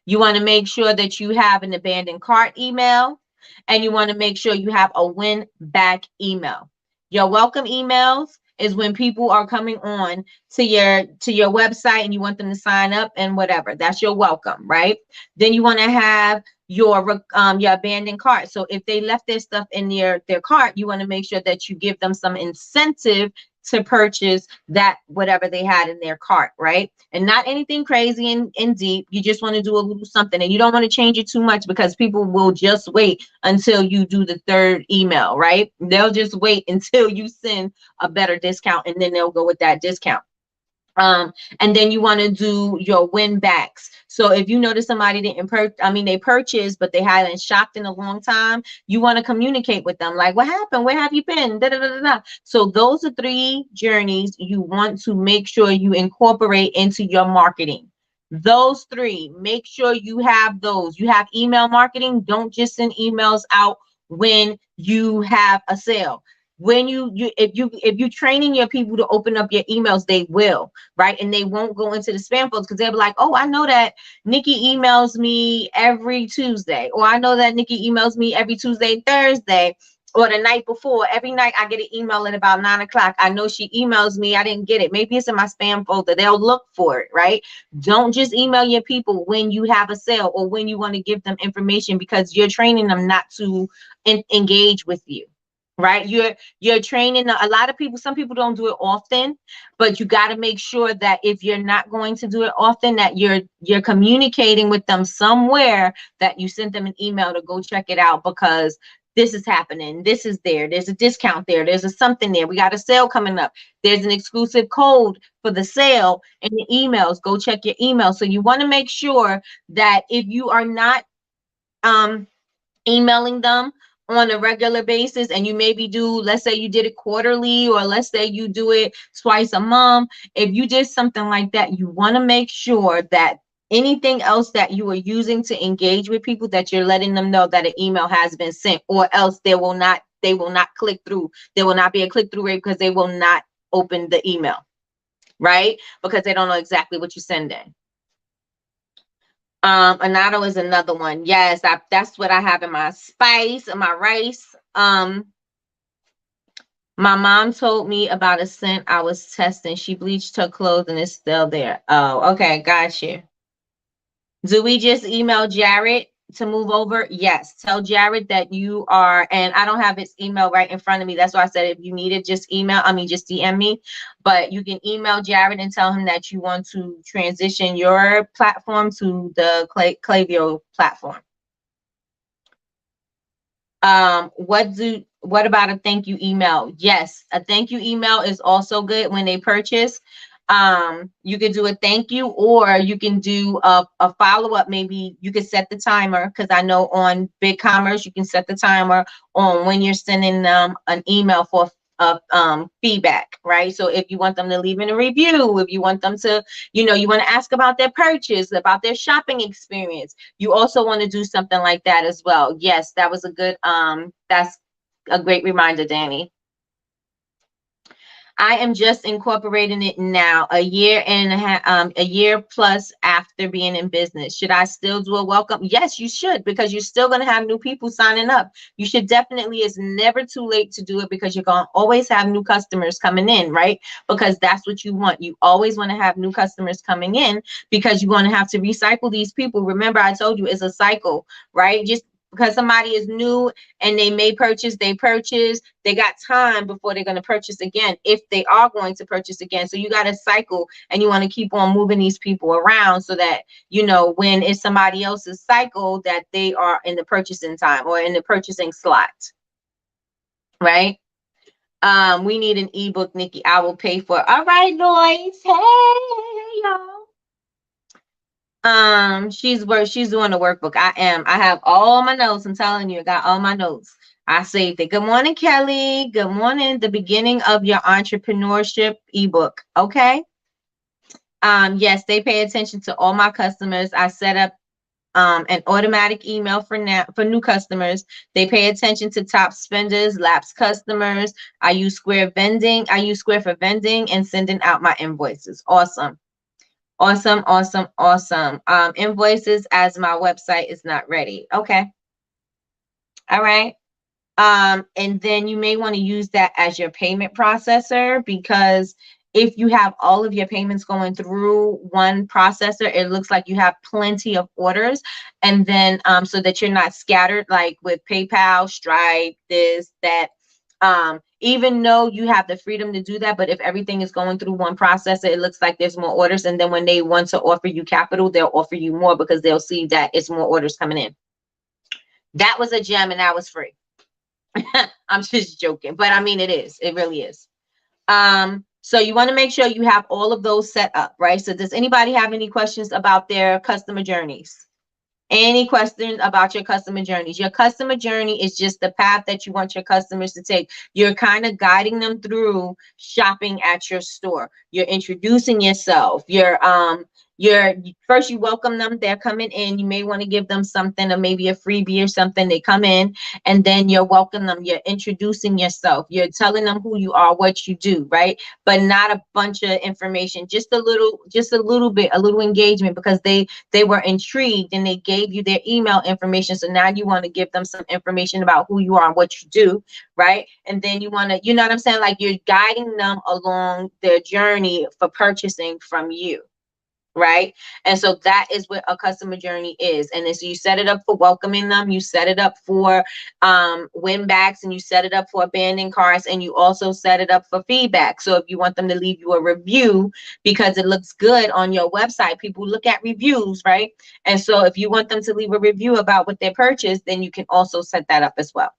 You want to make sure that you have an abandoned cart email, and you want to make sure you have a win back email. Your welcome emails is when people are coming on to your website and you want them to sign up and whatever. That's your welcome, right? Then you want to have your abandoned cart. So if they left their stuff in their cart, you want to make sure that you give them some incentive to purchase that whatever they had in their cart, right? And not anything crazy and deep. You just want to do a little something, and you don't want to change it too much because people will just wait until you do the third email, right? They'll just wait until you send a better discount, and then they'll go with that discount. And then you want to do your win backs. So if you notice somebody didn't they purchased, but they hadn't shopped in a long time, you want to communicate with them. Like, what happened? Where have you been? Da, da, da, da, da. So those are three journeys you want to make sure you incorporate into your marketing. Those three, make sure you have those. You have email marketing. Don't just send emails out when you have a sale. When if you're training your people to open up your emails, they will, right? And they won't go into the spam folders because they'll be like, oh, I know that Nikki emails me every Tuesday, or I know that Nikki emails me every Tuesday and Thursday, or the night before. Every night I get an email at about 9 o'clock. I know she emails me. I didn't get it. Maybe it's in my spam folder. They'll look for it, right? Don't just email your people when you have a sale or when you want to give them information, because you're training them not to engage with you. Right, you're training a lot of people. Some people don't do it often, but you got to make sure that if you're not going to do it often, that you're communicating with them somewhere, that you sent them an email to go check it out, because this is happening, this is there's a discount there's a something there, we got a sale coming up, there's an exclusive code for the sale in the emails. Go check your email. So you want to make sure that if you are not emailing them on a regular basis, and you maybe do, let's say you did it quarterly, or let's say you do it twice a month, if you did something like that, you want to make sure that anything else that you are using to engage with people, that you're letting them know that an email has been sent, or else they will not click through. There will not be a click-through rate because they will not open the email, right? Because they don't know exactly what you're sending. Annatto is another one. Yes, that's what I have in my spice and my rice. My mom told me about a scent I was testing. She bleached her clothes and it's still there. Oh, okay, got you. Do we just email Jared to move over? Yes. Tell Jared that you are, and I don't have his email right in front of me. That's why I said if you need it, just just DM me. But you can email Jared and tell him that you want to transition your platform to the Klaviyo platform. What about a thank you email? Yes, a thank you email is also good when they purchase. You could do a thank you, or you can do a follow-up. Maybe you could set the timer, because I know on BigCommerce you can set the timer on when you're sending them an email for feedback, right? So if you want them to leave in a review, if you want them to, you want to ask about their purchase, about their shopping experience, you also want to do something like that as well. Yes, that was a good, that's a great reminder, Danny. I am just incorporating it now, a year and a year plus after being in business. Should I still do a welcome? Yes, you should, because you're still going to have new people signing up. You should definitely, it's never too late to do it, because you're going to always have new customers coming in, right? Because that's what you want. You always want to have new customers coming in, because you're going to have to recycle these people. Remember, I told you it's a cycle, right? Just because somebody is new and they may purchase, they got time before they're going to purchase again, if they are going to purchase again. So you got to cycle, and you want to keep on moving these people around, so that, when it's somebody else's cycle, that they are in the purchasing time or in the purchasing slot, right? We need an ebook, Nikki. I will pay for it. All right, Lois. Hey, y'all. She's doing the workbook. I am. I have all my notes. I'm telling you, I got all my notes. I saved it. Good morning, Kelly. Good morning. The beginning of your entrepreneurship ebook. Okay. Yes, they pay attention to all my customers. I set up an automatic email for new customers. They pay attention to top spenders, lapsed customers. I use Square for vending and sending out my invoices. Awesome. Awesome, awesome, awesome. Invoices, as my website is not ready. Okay. All right. And then you may want to use that as your payment processor, because if you have all of your payments going through one processor, it looks like you have plenty of orders. And then so that you're not scattered, like with PayPal, Stripe, this, that. Even though you have the freedom to do that, but if everything is going through one processor, it looks like there's more orders. And then when they want to offer you capital, they'll offer you more, because they'll see that it's more orders coming in. That was a gem, and that was free. I'm just joking, but I mean, it really is. So you want to make sure you have all of those set up, right? So does anybody have any questions about their customer journeys? Any questions about your customer journeys? Your customer journey is just the path that you want your customers to take. You're kind of guiding them through shopping at your store. You're introducing yourself. You're first, you welcome them. They're coming in. You may want to give them something, or maybe a freebie or something. They come in, and then you're welcoming them. You're introducing yourself. You're telling them who you are, what you do, right? But not a bunch of information. Just a little bit, a little engagement, because they were intrigued and they gave you their email information. So now you want to give them some information about who you are and what you do, right? And then you want to, you know what I'm saying? Like, you're guiding them along their journey for purchasing from you, right? And so that is what a customer journey is. And then so you set it up for welcoming them, you set it up for win backs, and you set it up for abandoned carts, and you also set it up for feedback. So if you want them to leave you a review because it looks good on your website, people look at reviews, right? And so if you want them to leave a review about what they purchased, then you can also set that up as well.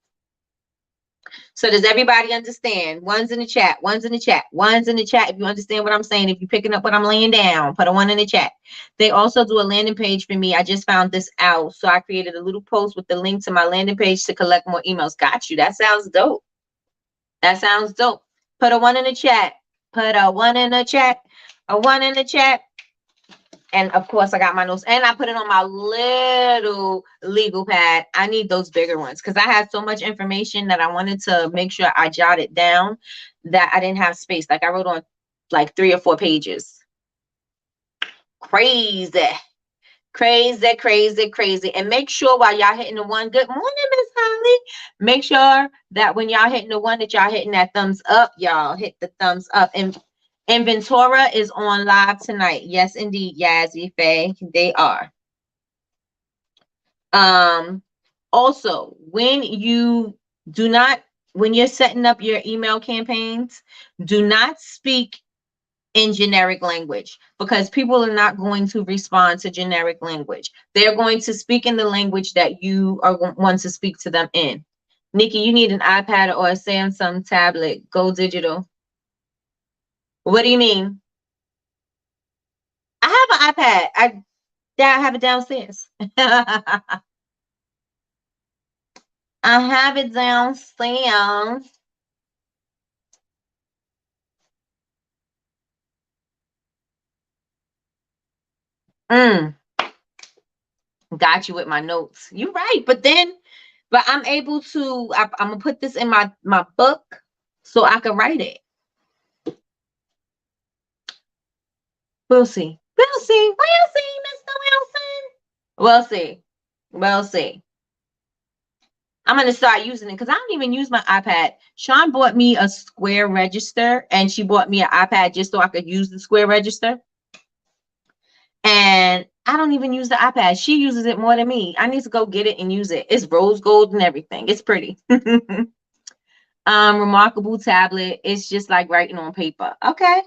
So does everybody understand? One's in the chat. One's in the chat. One's in the chat. If you understand what I'm saying, if you're picking up what I'm laying down, put a one in the chat. They also do a landing page for me. I just found this out. So I created a little post with the link to my landing page to collect more emails. Got you. That sounds dope. That sounds dope. Put a one in the chat. Put a one in the chat. A one in the chat. And of course, I got my notes, and I put it on my little legal pad. I need those bigger ones, because I had so much information that I wanted to make sure I jotted down, that I didn't have space. Like, I wrote on like 3 or 4 pages. Crazy. Crazy, crazy, crazy. And make sure while y'all hitting the one, good morning, Miss Holly. Make sure that when y'all hitting the one, that y'all hitting that thumbs up. Y'all hit the thumbs up. And Inventora is on live tonight. Yes, indeed, Yazzie Faye. They are. Um, Also, when you're setting up your email campaigns, do not speak in generic language, because people are not going to respond to generic language. They're going to speak in the language that you are want to speak to them in. Nikki, you need an iPad or a Samsung tablet. Go digital. What do you mean? I have an iPad. I have it downstairs. I have it downstairs. Mm, got you with my notes. You're right, but I'm able to. I'm gonna put this in my book so I can write it. We'll see. We'll see. We'll see, Mr. Wilson. We'll see. We'll see. I'm gonna start using it because I don't even use my iPad. Sean bought me a square register, and she bought me an iPad just so I could use the square register. And I don't even use the iPad. She uses it more than me. I need to go get it and use it. It's rose gold and everything. It's pretty. Remarkable tablet. It's just like writing on paper. Okay.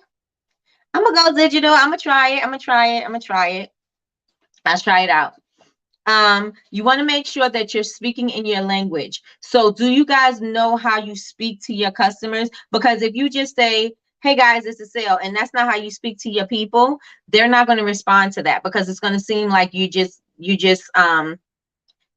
I'm gonna go digital. I'm gonna try it. I'm gonna try it. I'm gonna try it. Let's try it out. You want to make sure that you're speaking in your language. So do you guys know how you speak to your customers? Because if you just say, hey guys, it's a sale, and that's not how you speak to your people, they're not going to respond to that, because it's going to seem like you just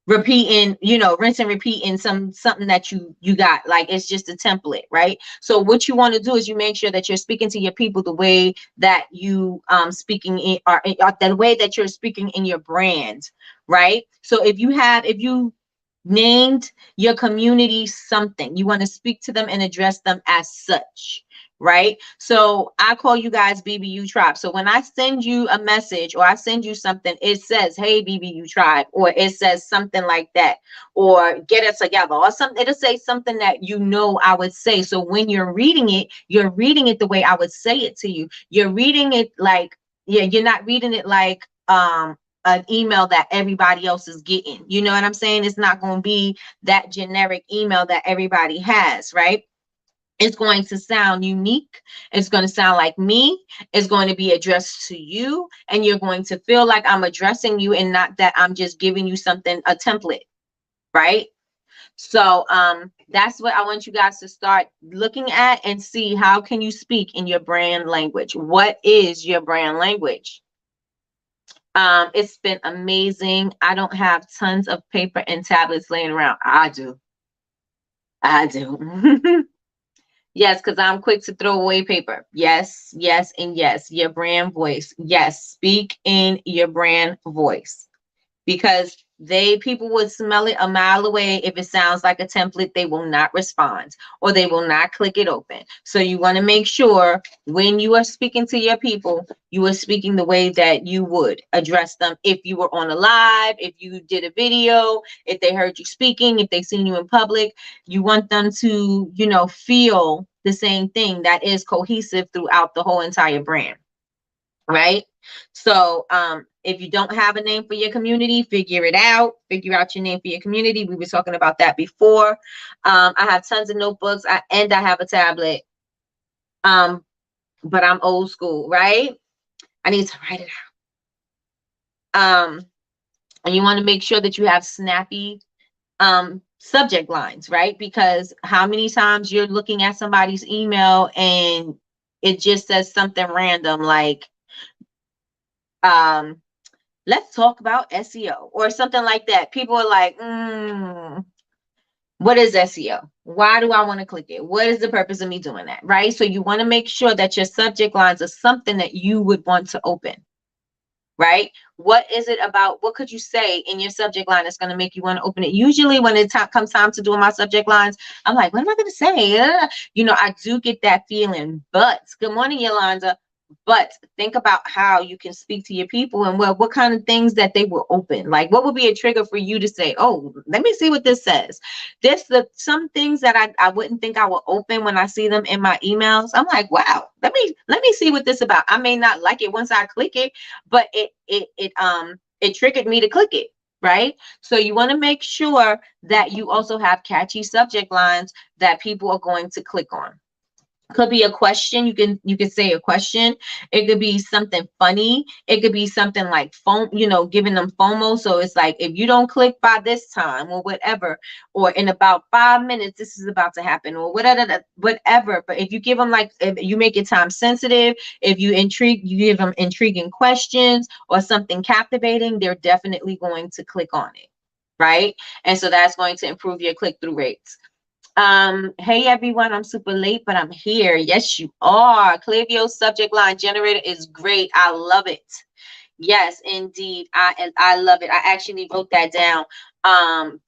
repeating, rinse and repeat in something that you got, like it's just a template, right? So what you want to do is you make sure that you're speaking to your people the way that you speaking in, or the way that you're speaking in your brand, right? So if you named your community something, you want to speak to them and address them as such, right? So I call you guys BBU Tribe. So when I send you a message or I send you something, it says, hey, BBU Tribe, or it says something like that, or get it together, or something. It'll say something that I would say. So when you're reading it the way I would say it to you. You're reading it like, yeah, you're not reading it like an email that everybody else is getting. You know what I'm saying? It's not going to be that generic email that everybody has, right? It's going to sound unique. It's going to sound like me. It's going to be addressed to you, and you're going to feel like I'm addressing you and not that I'm just giving you something, a template, right? So that's what I want you guys to start looking at and see, how can you speak in your brand language? What is your brand language? It's been amazing. I don't have tons of paper and tablets laying around. I do. I do. Yes, because I'm quick to throw away paper. Yes, yes, and yes. Your brand voice. Yes, speak in your brand voice, because people would smell it a mile away. If it sounds like a template, they will not respond, or they will not click it open. So you want to make sure when you are speaking to your people, you are speaking the way that you would address them if you were on a live, if you did a video, if they heard you speaking, if they seen you in public. You want them to, feel the same thing, that is cohesive throughout the whole entire brand, right? So if you don't have a name for your community, figure it out. Figure out your name for your community. We were talking about that before. I have tons of notebooks, and I have a tablet. But I'm old school, right? I need to write it out. And you want to make sure that you have snappy subject lines, right? Because how many times you're looking at somebody's email and it just says something random like, let's talk about SEO or something like that. People are like, what is SEO? Why do I want to click it? What is the purpose of me doing that? Right? So you want to make sure that your subject lines are something that you would want to open. Right? What is it about? What could you say in your subject line that's going to make you want to open it? Usually when it comes time to doing my subject lines, I'm like, what am I going to say? I do get that feeling. But good morning, Yolanda. But think about how you can speak to your people and what kind of things that they will open. Like, what would be a trigger for you to say, oh, let me see what this says. Some things that I wouldn't think I will open when I see them in my emails. I'm like, wow, let me see what this is about. I may not like it once I click it, but it triggered me to click it. right? So you want to make sure that you also have catchy subject lines that people are going to click on. Could be a question. You can say a question. It could be something funny. It could be something like phone, giving them FOMO. So it's like, if you don't click by this time or whatever, or in about 5 minutes this is about to happen, or whatever. But if you give them, like, if you make it time sensitive, if you give them intriguing questions or something captivating, they're definitely going to click on it, right? And so that's going to improve your click-through rates. Hey everyone, I'm super late, but I'm here. Yes, you are. Klaviyo subject line generator is great. I love it. Yes, indeed. I love it. I actually wrote that down.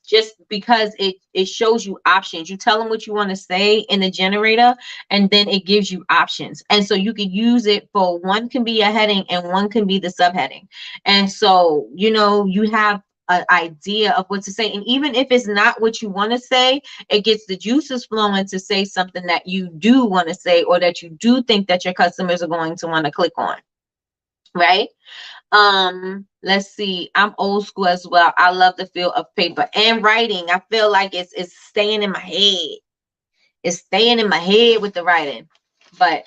Just because it shows you options. You tell them what you want to say in the generator, and then it gives you options. And so you can use it for, one can be a heading and one can be the subheading. And so, you have an idea of what to say. And even if it's not what you want to say, it gets the juices flowing to say something that you do want to say, or that you do think that your customers are going to want to click on, right? Let's see. I'm old school as well. I love the feel of paper and writing. I feel like it's staying in my head. It's staying in my head with the writing. But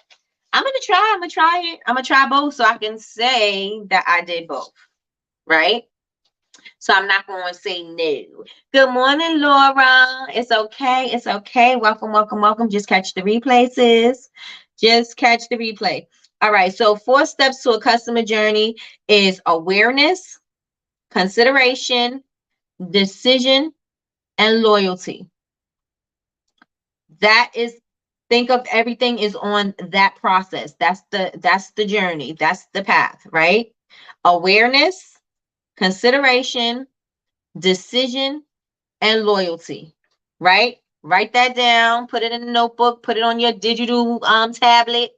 I'm gonna try it. I'm gonna try both so I can say that I did both, right? So I'm not going to say no. Good morning, Laura. It's okay. It's okay. Welcome, welcome, welcome. Just catch the replay, sis. Just catch the replay. All right. So 4 steps to a customer journey is awareness, consideration, decision, and loyalty. That is, think of everything is on that process. That's the journey. That's the path, right? Awareness, consideration, decision, and loyalty, right? Write that down, put it in a notebook, put it on your digital tablet,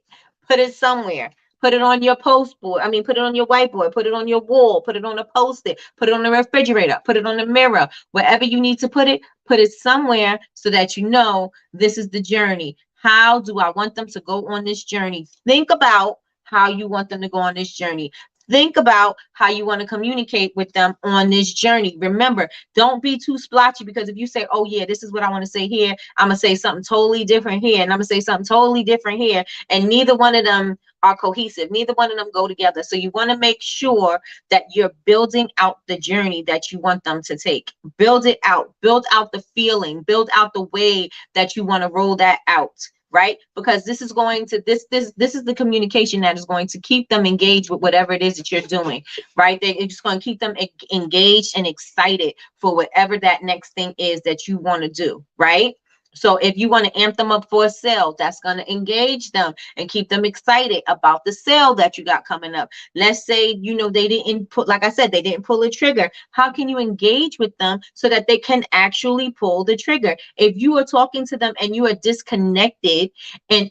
put it somewhere. Put it on your post board. I mean, put it on your whiteboard, put it on your wall, put it on a post-it, put it on the refrigerator, put it on the mirror, wherever you need to put it somewhere so that you know this is the journey. How do I want them to go on this journey? Think about how you want them to go on this journey. Think about how you want to communicate with them on this journey. Remember, don't be too splotchy, because if you say, oh yeah, this is what I want to say here, I'm going to say something totally different here, and I'm going to say something totally different here, and neither one of them are cohesive. Neither one of them go together. So you want to make sure that you're building out the journey that you want them to take. Build it out. Build out the feeling. Build out the way that you want to roll that out. Right? Because this is going to this is the communication that is going to keep them engaged with whatever it is that you're doing, right? It's just going to keep them engaged and excited for whatever that next thing is that you want to do, right? So if you want to amp them up for a sale, that's going to engage them and keep them excited about the sale that you got coming up. Let's say, they didn't put, like I said, they didn't pull a trigger. How can you engage with them so that they can actually pull the trigger? If you are talking to them and you are disconnected, and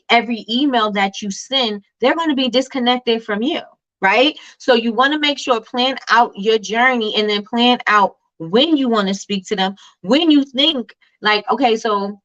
every email that you send, they're going to be disconnected from you, right? So you want to make sure, plan out your journey, and then plan out when you want to speak to them, when you think, like, okay, so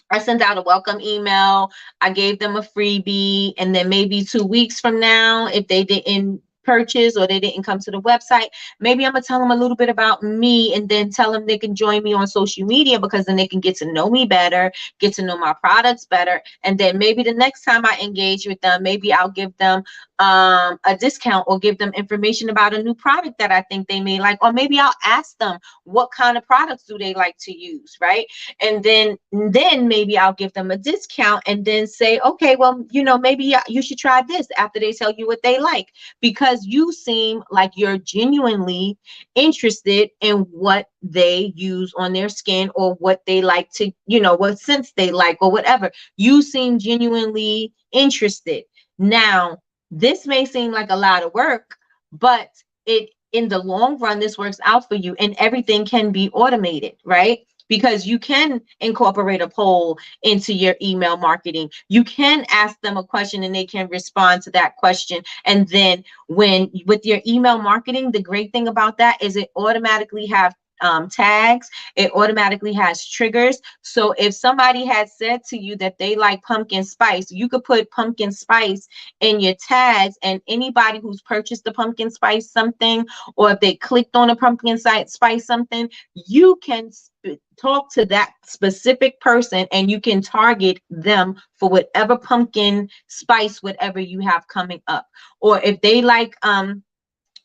I sent out a welcome email, I gave them a freebie, and then maybe 2 weeks from now, if they didn't purchase or they didn't come to the website, maybe I'm gonna tell them a little bit about me, and then tell them they can join me on social media, because then they can get to know me better, get to know my products better. And then maybe the next time I engage with them, maybe I'll give them a discount, or give them information about a new product that I think they may like, or maybe I'll ask them what kind of products do they like to use, right? And then maybe I'll give them a discount, and then say, okay, well, maybe you should try this after they tell you what they like, because you seem like you're genuinely interested in what they use on their skin, or what they like to, what scents they like, or whatever. You seem genuinely interested. Now, this may seem like a lot of work, but in the long run, this works out for you, and everything can be automated, right? Because you can incorporate a poll into your email marketing. You can ask them a question and they can respond to that question. And then with your email marketing, the great thing about that is it automatically tags, it automatically has triggers. So if somebody had said to you that they like pumpkin spice, you could put pumpkin spice in your tags, and anybody who's purchased the pumpkin spice something, or if they clicked on a pumpkin spice something, you can talk to that specific person and you can target them for whatever pumpkin spice, whatever you have coming up. Or if they like, I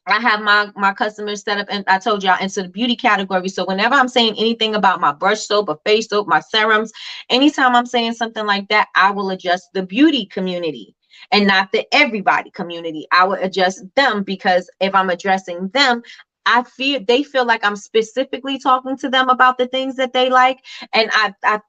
have my customers set up, and I told y'all, into the beauty category. So whenever I'm saying anything about my brush soap or face soap, my serums, anytime I'm saying something like that, I will adjust the beauty community and not the everybody community. I will adjust them, because if I'm addressing them, they feel like I'm specifically talking to them about the things that they like, and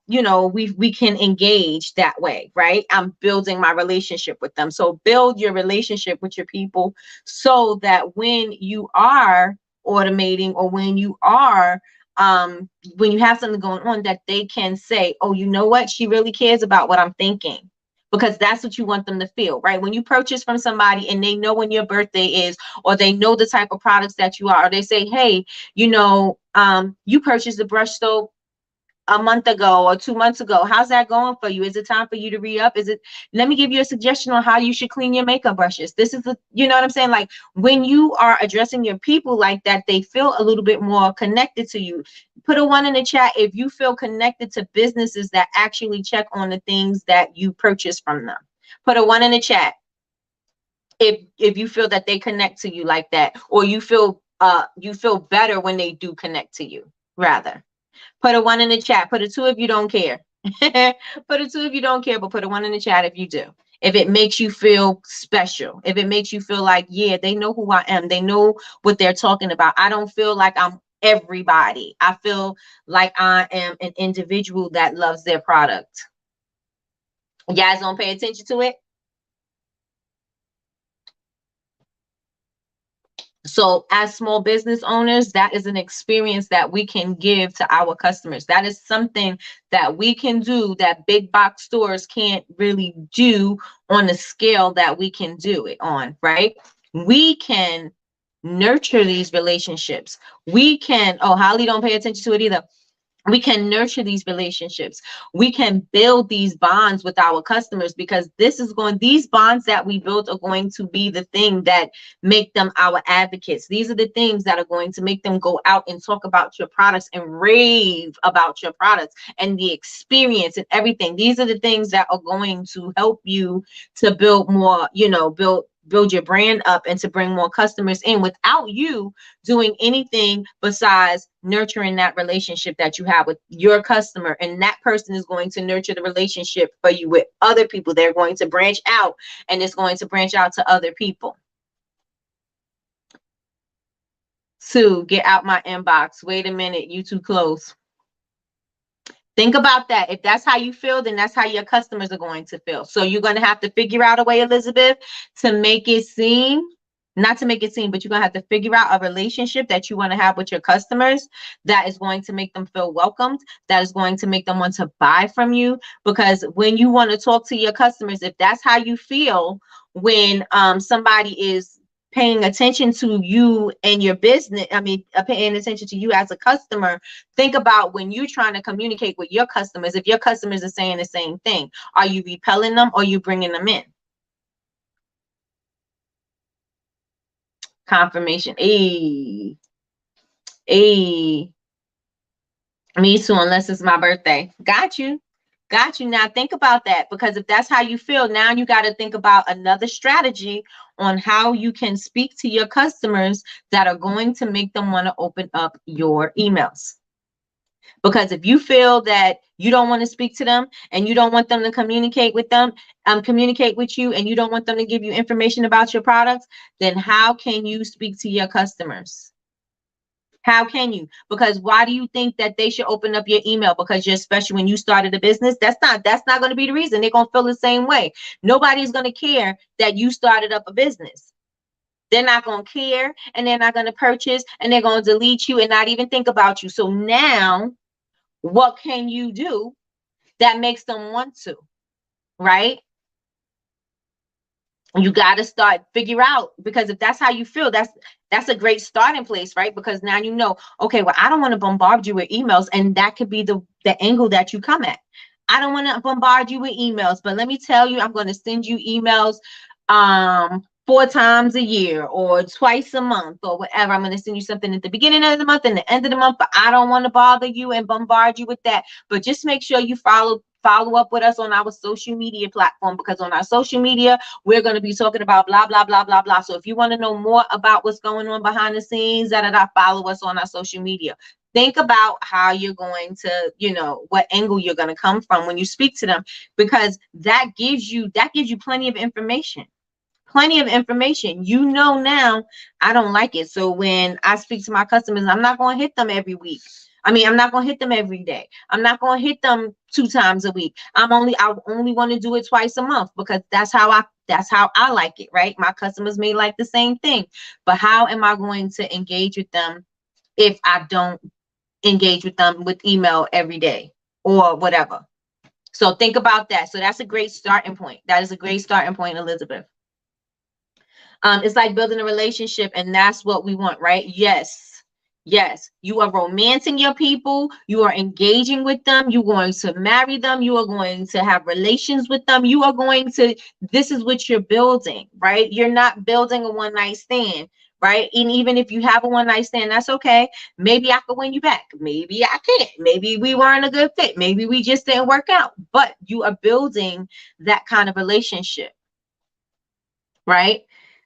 we can engage that way, right? I'm building my relationship with them. So build your relationship with your people, so that when you are automating, or when you have something going on, that they can say, oh, you know what, she really cares about what I'm thinking. Because that's what you want them to feel, right? When you purchase from somebody and they know when your birthday is, or they know the type of products that you are, or they say, hey, you purchased a brush soap a month ago or 2 months ago. How's that going for you? Is it time for you to re-up? Let me give you a suggestion on how you should clean your makeup brushes. You know what I'm saying? Like, when you are addressing your people like that, they feel a little bit more connected to you. Put a 1 in the chat if you feel connected to businesses that actually check on the things that you purchase from them. Put a 1 in the chat if you feel that they connect to you like that, or you feel better when they do connect to you, rather. Put a 1 in the chat. Put a 2 if you don't care. Put a 2 if you don't care, but put a 1 in the chat if you do. If it makes you feel special, if it makes you feel like, yeah, they know who I am, they know what they're talking about. I don't feel like I'm everybody. I feel like I am an individual that loves their product. You guys don't pay attention to it? So as small business owners, that is an experience that we can give to our customers. That is something that we can do that big box stores can't really do on the scale that we can do it on, right? We can nurture these relationships. We can, oh, Holly don't pay attention to it either. We can nurture these relationships. We can build these bonds with our customers, because these bonds that we build are going to be the thing that make them our advocates. These are the things that are going to make them go out and talk about your products and rave about your products and the experience and everything. These are the things that are going to help you to build more, build your brand up and to bring more customers in, without you doing anything besides nurturing that relationship that you have with your customer. And that person is going to nurture the relationship for you with other people. They're going to branch out, and it's going to branch out to other people. Sue, get out my inbox. Wait a minute, you too close. Think about that. If that's how you feel, then that's how your customers are going to feel. So you're going to have to figure out a way, Elizabeth, to make it seem, not to make it seem, but you're going to have to figure out a relationship that you want to have with your customers that is going to make them feel welcomed, that is going to make them want to buy from you. Because when you want to talk to your customers, if that's how you feel when somebody is paying attention to you and your business, paying attention to you as a customer, think about when you're trying to communicate with your customers, if your customers are saying the same thing, are you repelling them or are you bringing them in? Confirmation. Hey, me too, unless it's my birthday. Got you. Now think about that, because if that's how you feel, now you got to think about another strategy on how you can speak to your customers that are going to make them want to open up your emails. Because if you feel that you don't want to speak to them and you don't want them to communicate with you, and you don't want them to give you information about your products, then how can you speak to your customers? How can you? Because why do you think that they should open up your email? Because you're special when you started a business? That's not going to be the reason. They're going to feel the same way. Nobody's going to care that you started up a business. They're not going to care, and they're not going to purchase, and they're going to delete you and not even think about you. So now, what can you do that makes them want to, right? You got to start figure out, because if that's how you feel, that's a great starting place, right? Because now you know, okay, well, I don't want to bombard you with emails, and that could be the angle that you come at. I don't want to bombard you with emails, but let me tell you, I'm going to send you emails 4 times a year or twice a month or whatever. I'm going to send you something at the beginning of the month and the end of the month, but I don't want to bother you and bombard you with that. But just make sure you follow up with us on our social media platform, because on our social media, we're going to be talking about blah, blah, blah, blah, blah. So if you want to know more about what's going on behind the scenes, follow us on our social media. Think about how you're going to, what angle you're going to come from when you speak to them, because that gives you plenty of information. Now, I don't like it. So when I speak to my customers, I'm not going to hit them every week. I'm not going to hit them every day. I'm not going to hit them 2 times a week. I only want to do it twice a month, because that's how I like it, right? My customers may like the same thing, but how am I going to engage with them if I don't engage with them with email every day or whatever? So think about that. So that's a great starting point. That is a great starting point, Elizabeth. It's like building a relationship, and that's what we want, right? Yes. You are romancing your people. You are engaging with them. You're going to marry them. You are going to have relations with them. This is what you're building, right? You're not building a one night stand, right? And even if you have a one night stand, that's okay. Maybe I could win you back. Maybe I can't. Maybe we weren't a good fit. Maybe we just didn't work out. But you are building that kind of relationship, right?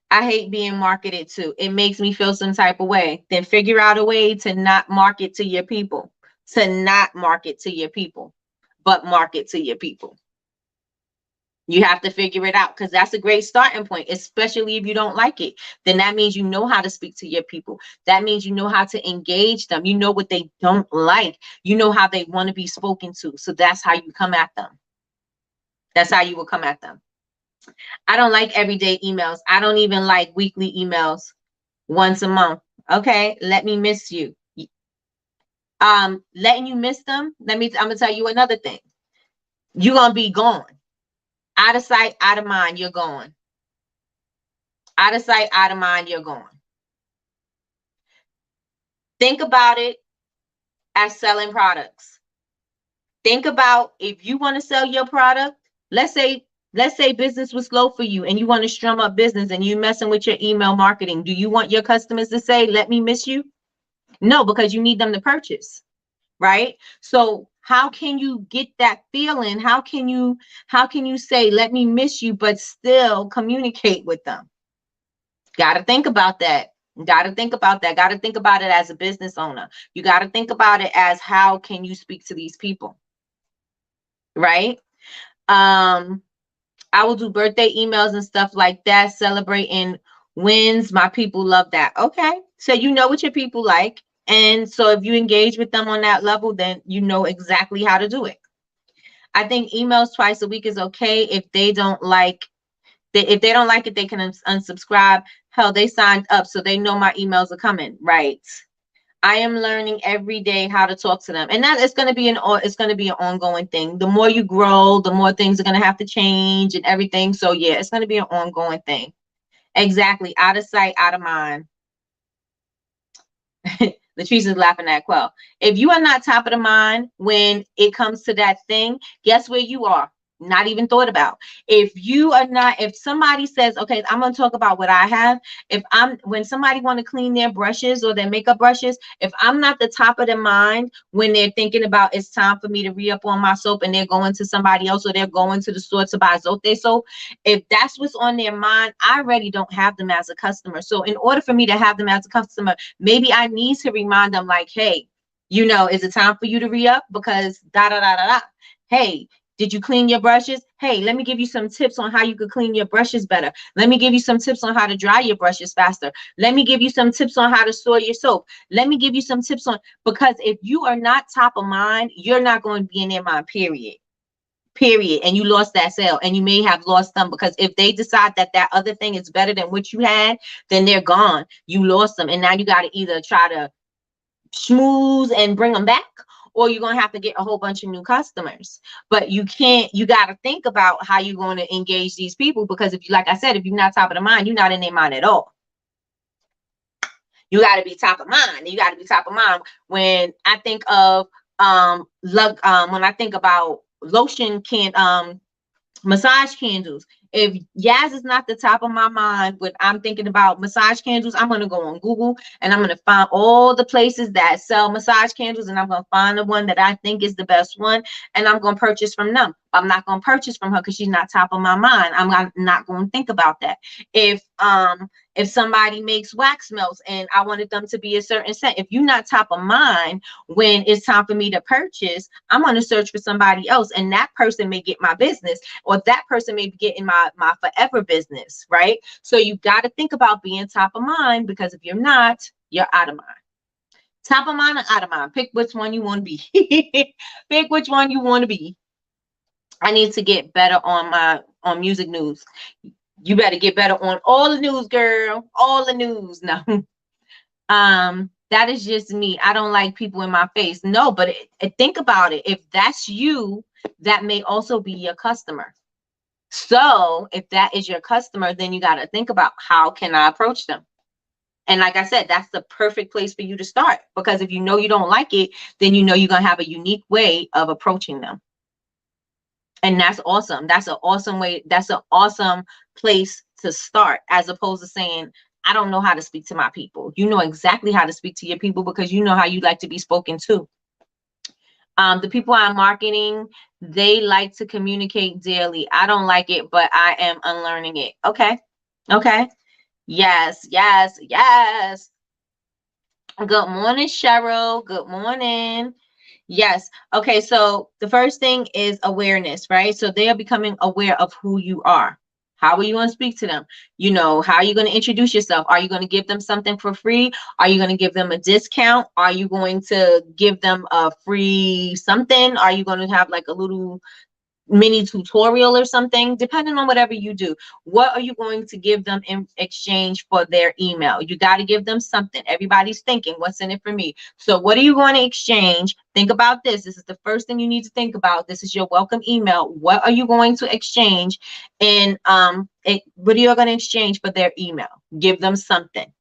I hate being marketed to. It makes me feel some type of way. Then figure out a way to not market to your people, but market to your people. You have to figure it out, because that's a great starting point, especially if you don't like it. Then that means you know how to speak to your people. That means you know how to engage them. You know what they don't like. You know how they want to be spoken to. So that's how you come at them. That's how you will come at them. I don't like everyday emails. I don't even like weekly emails once a month. Okay, let me miss you. Letting you miss them. I'm gonna tell you another thing. You're gonna be gone. Out of sight, out of mind, you're gone. Out of sight, out of mind, you're gone. Think about it as selling products. Think about, if you want to sell your product, let's say business was slow for you and you want to strum up business and you're messing with your email marketing. Do you want your customers to say, let me miss you? No, because you need them to purchase, right? So how can you get that feeling? How can you say, let me miss you, but still communicate with them? Got to think about that. Got to think about it as a business owner. You got to think about it as, how can you speak to these people? Right? I will do birthday emails and stuff like that, celebrating wins. My people love that. Okay. So you know what your people like. And so if you engage with them on that level, then you know exactly how to do it. I think emails twice a week is okay. If they don't like it, they can unsubscribe. Hell, they signed up, so they know my emails are coming, right? I am learning every day how to talk to them, and that is going to be an ongoing thing. The more you grow, the more things are going to have to change and everything. So yeah, it's going to be an ongoing thing. Exactly. Out of sight, out of mind. Latrice is laughing at Quell. If you are not top of the mind when it comes to that thing, guess where you are? Not even thought about. If somebody says, okay, I'm going to talk about what I have. When somebody want to clean their brushes or their makeup brushes, if I'm not the top of the mind when they're thinking about, it's time for me to re-up on my soap, and they're going to somebody else, or they're going to the store to buy Zote soap, if that's what's on their mind, I already don't have them as a customer. So in order for me to have them as a customer, maybe I need to remind them, like, hey, is it time for you to re-up? Because da da da da da. Hey, did you clean your brushes? Hey, let me give you some tips on how you could clean your brushes better. Let me give you some tips on how to dry your brushes faster. Let me give you some tips on how to store your soap. Let me give you some tips because if you are not top of mind, you're not going to be in their mind, period. And you lost that sale, and you may have lost them, because if they decide that other thing is better than what you had, then they're gone. You lost them. And now you got to either try to schmooze and bring them back, or you're going to have to get a whole bunch of new customers. But you got to think about how you're going to engage these people, because if you, like I said, if you're not top of the mind, you're not in their mind at all. You got to be top of mind. You got to be top of mind. When I think of when I think about lotion massage candles. If Yaz is not the top of my mind when I'm thinking about massage candles, I'm going to go on Google and I'm going to find all the places that sell massage candles, and I'm going to find the one that I think is the best one, and I'm going to purchase from them. I'm not going to purchase from her because she's not top of my mind. I'm not going to think about that. If somebody makes wax melts and I wanted them to be a certain scent, if you're not top of mind when it's time for me to purchase, I'm going to search for somebody else, and that person may get my business, or that person may be getting my forever business, right? So you got to think about being top of mind, because if you're not, you're out of mind. Top of mind or out of mind? Pick which one you want to be. Pick which one you want to be. I need to get better on music news. You better get better on all the news, girl. All the news. No. That is just me. I don't like people in my face. No, but think about it. If that's you, that may also be your customer. So if that is your customer, then you got to think about, how can I approach them? And like I said, that's the perfect place for you to start, because if you know you don't like it, then you know you're going to have a unique way of approaching them. And that's awesome. That's an awesome way. That's an awesome place to start, as opposed to saying, I don't know how to speak to my people. You know exactly how to speak to your people, because you know how you like to be spoken to. The people I'm marketing, they like to communicate daily. I don't like it, but I am unlearning it. Okay. Okay. Yes, yes, yes. Good morning, Cheryl. Good morning. Yes. Okay. So the first thing is awareness, right? So they are becoming aware of who you are. How are you going to speak to them? You know, how are you going to introduce yourself? Are you going to give them something for free? Are you going to give them a discount? Are you going to give them a free something? Are you going to have like a little mini tutorial or something? Depending on whatever you do, what are you going to give them in exchange for their email? You got to give them something. Everybody's thinking, what's in it for me? So what are you going to exchange? Think about this. This is the first thing you need to think about. This is your welcome email. What are you going to exchange? And what are you going to exchange for their email? Give them something.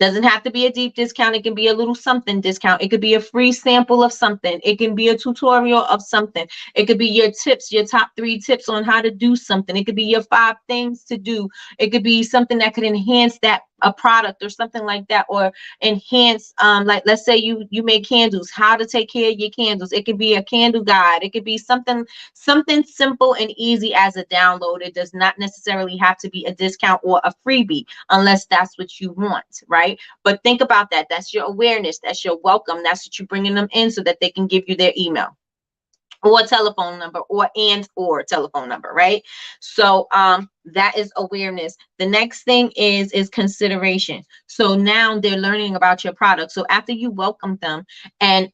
Doesn't have to be a deep discount. It can be a little something discount. It could be a free sample of something. It can be a tutorial of something. It could be your tips, your top 3 tips on how to do something. It could be your 5 things to do. It could be something that could enhance a product or something like that, or enhance, like let's say you make candles, how to take care of your candles. It could be a candle guide. It could be something simple and easy as a download. It does not necessarily have to be a discount or a freebie, unless that's what you want, right? But think about that. That's your awareness. That's your welcome. That's what you're bringing them in so that they can give you their email or telephone number, or telephone number, right? So that is awareness. The next thing is consideration. So now they're learning about your product. So after you welcome them and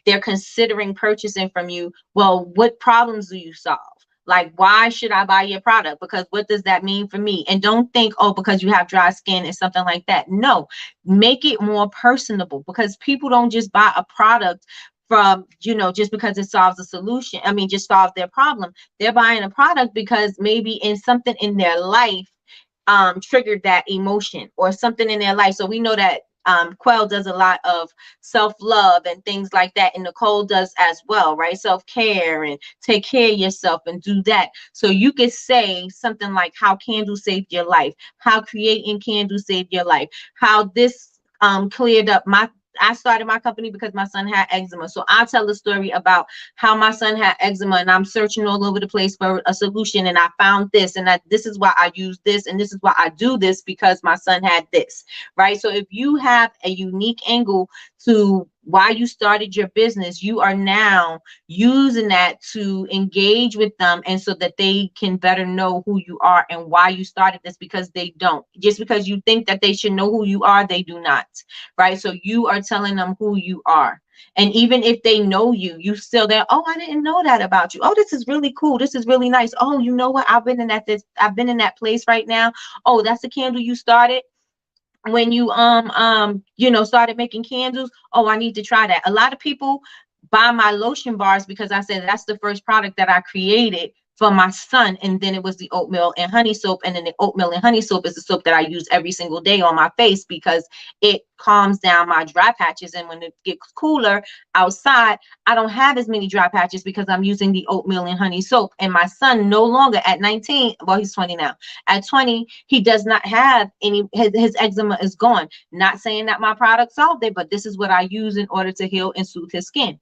they're considering purchasing from you, well, what problems do you solve? Like, why should I buy your product? Because what does that mean for me? And don't think, oh, because you have dry skin and something like that. No, make it more personable, because people don't just buy a product from, just because it solves a solution. I mean, just solves their problem. They're buying a product because maybe in something in their life triggered that emotion, or something in their life. So we know that Quell does a lot of self-love and things like that, and Nicole does as well, right? Self-care, and take care of yourself and do that. So you could say something like how candles saved your life, how creating candles saved your life, how this cleared up I started my company because my son had eczema. So I'll tell the story about how my son had eczema, and I'm searching all over the place for a solution, and I found this, and this is why I use this, and this is why I do this, because my son had this, right? So if you have a unique angle to why you started your business, you are now using that to engage with them, and so that they can better know who you are and why you started this, because they don't. Just because you think that they should know who you are, they do not, right? So you are telling them who you are. And even if they know you, you still there. Oh, I didn't know that about you. Oh, this is really cool. This is really nice. Oh, you know what? I've been in that place right now. Oh, that's the candle you started when you started making candles. Oh, I need to try that. A lot of people, buy my lotion bars because I said that's the first product that I created for my son. And then it was the oatmeal and honey soap. And then the oatmeal and honey soap is the soap that I use every single day on my face because it calms down my dry patches. And when it gets cooler outside, I don't have as many dry patches because I'm using the oatmeal and honey soap. And my son no longer at 19, well, he's 20 now. At 20, he does not have any, his eczema is gone. Not saying that my product solved it, but this is what I use in order to heal and soothe his skin.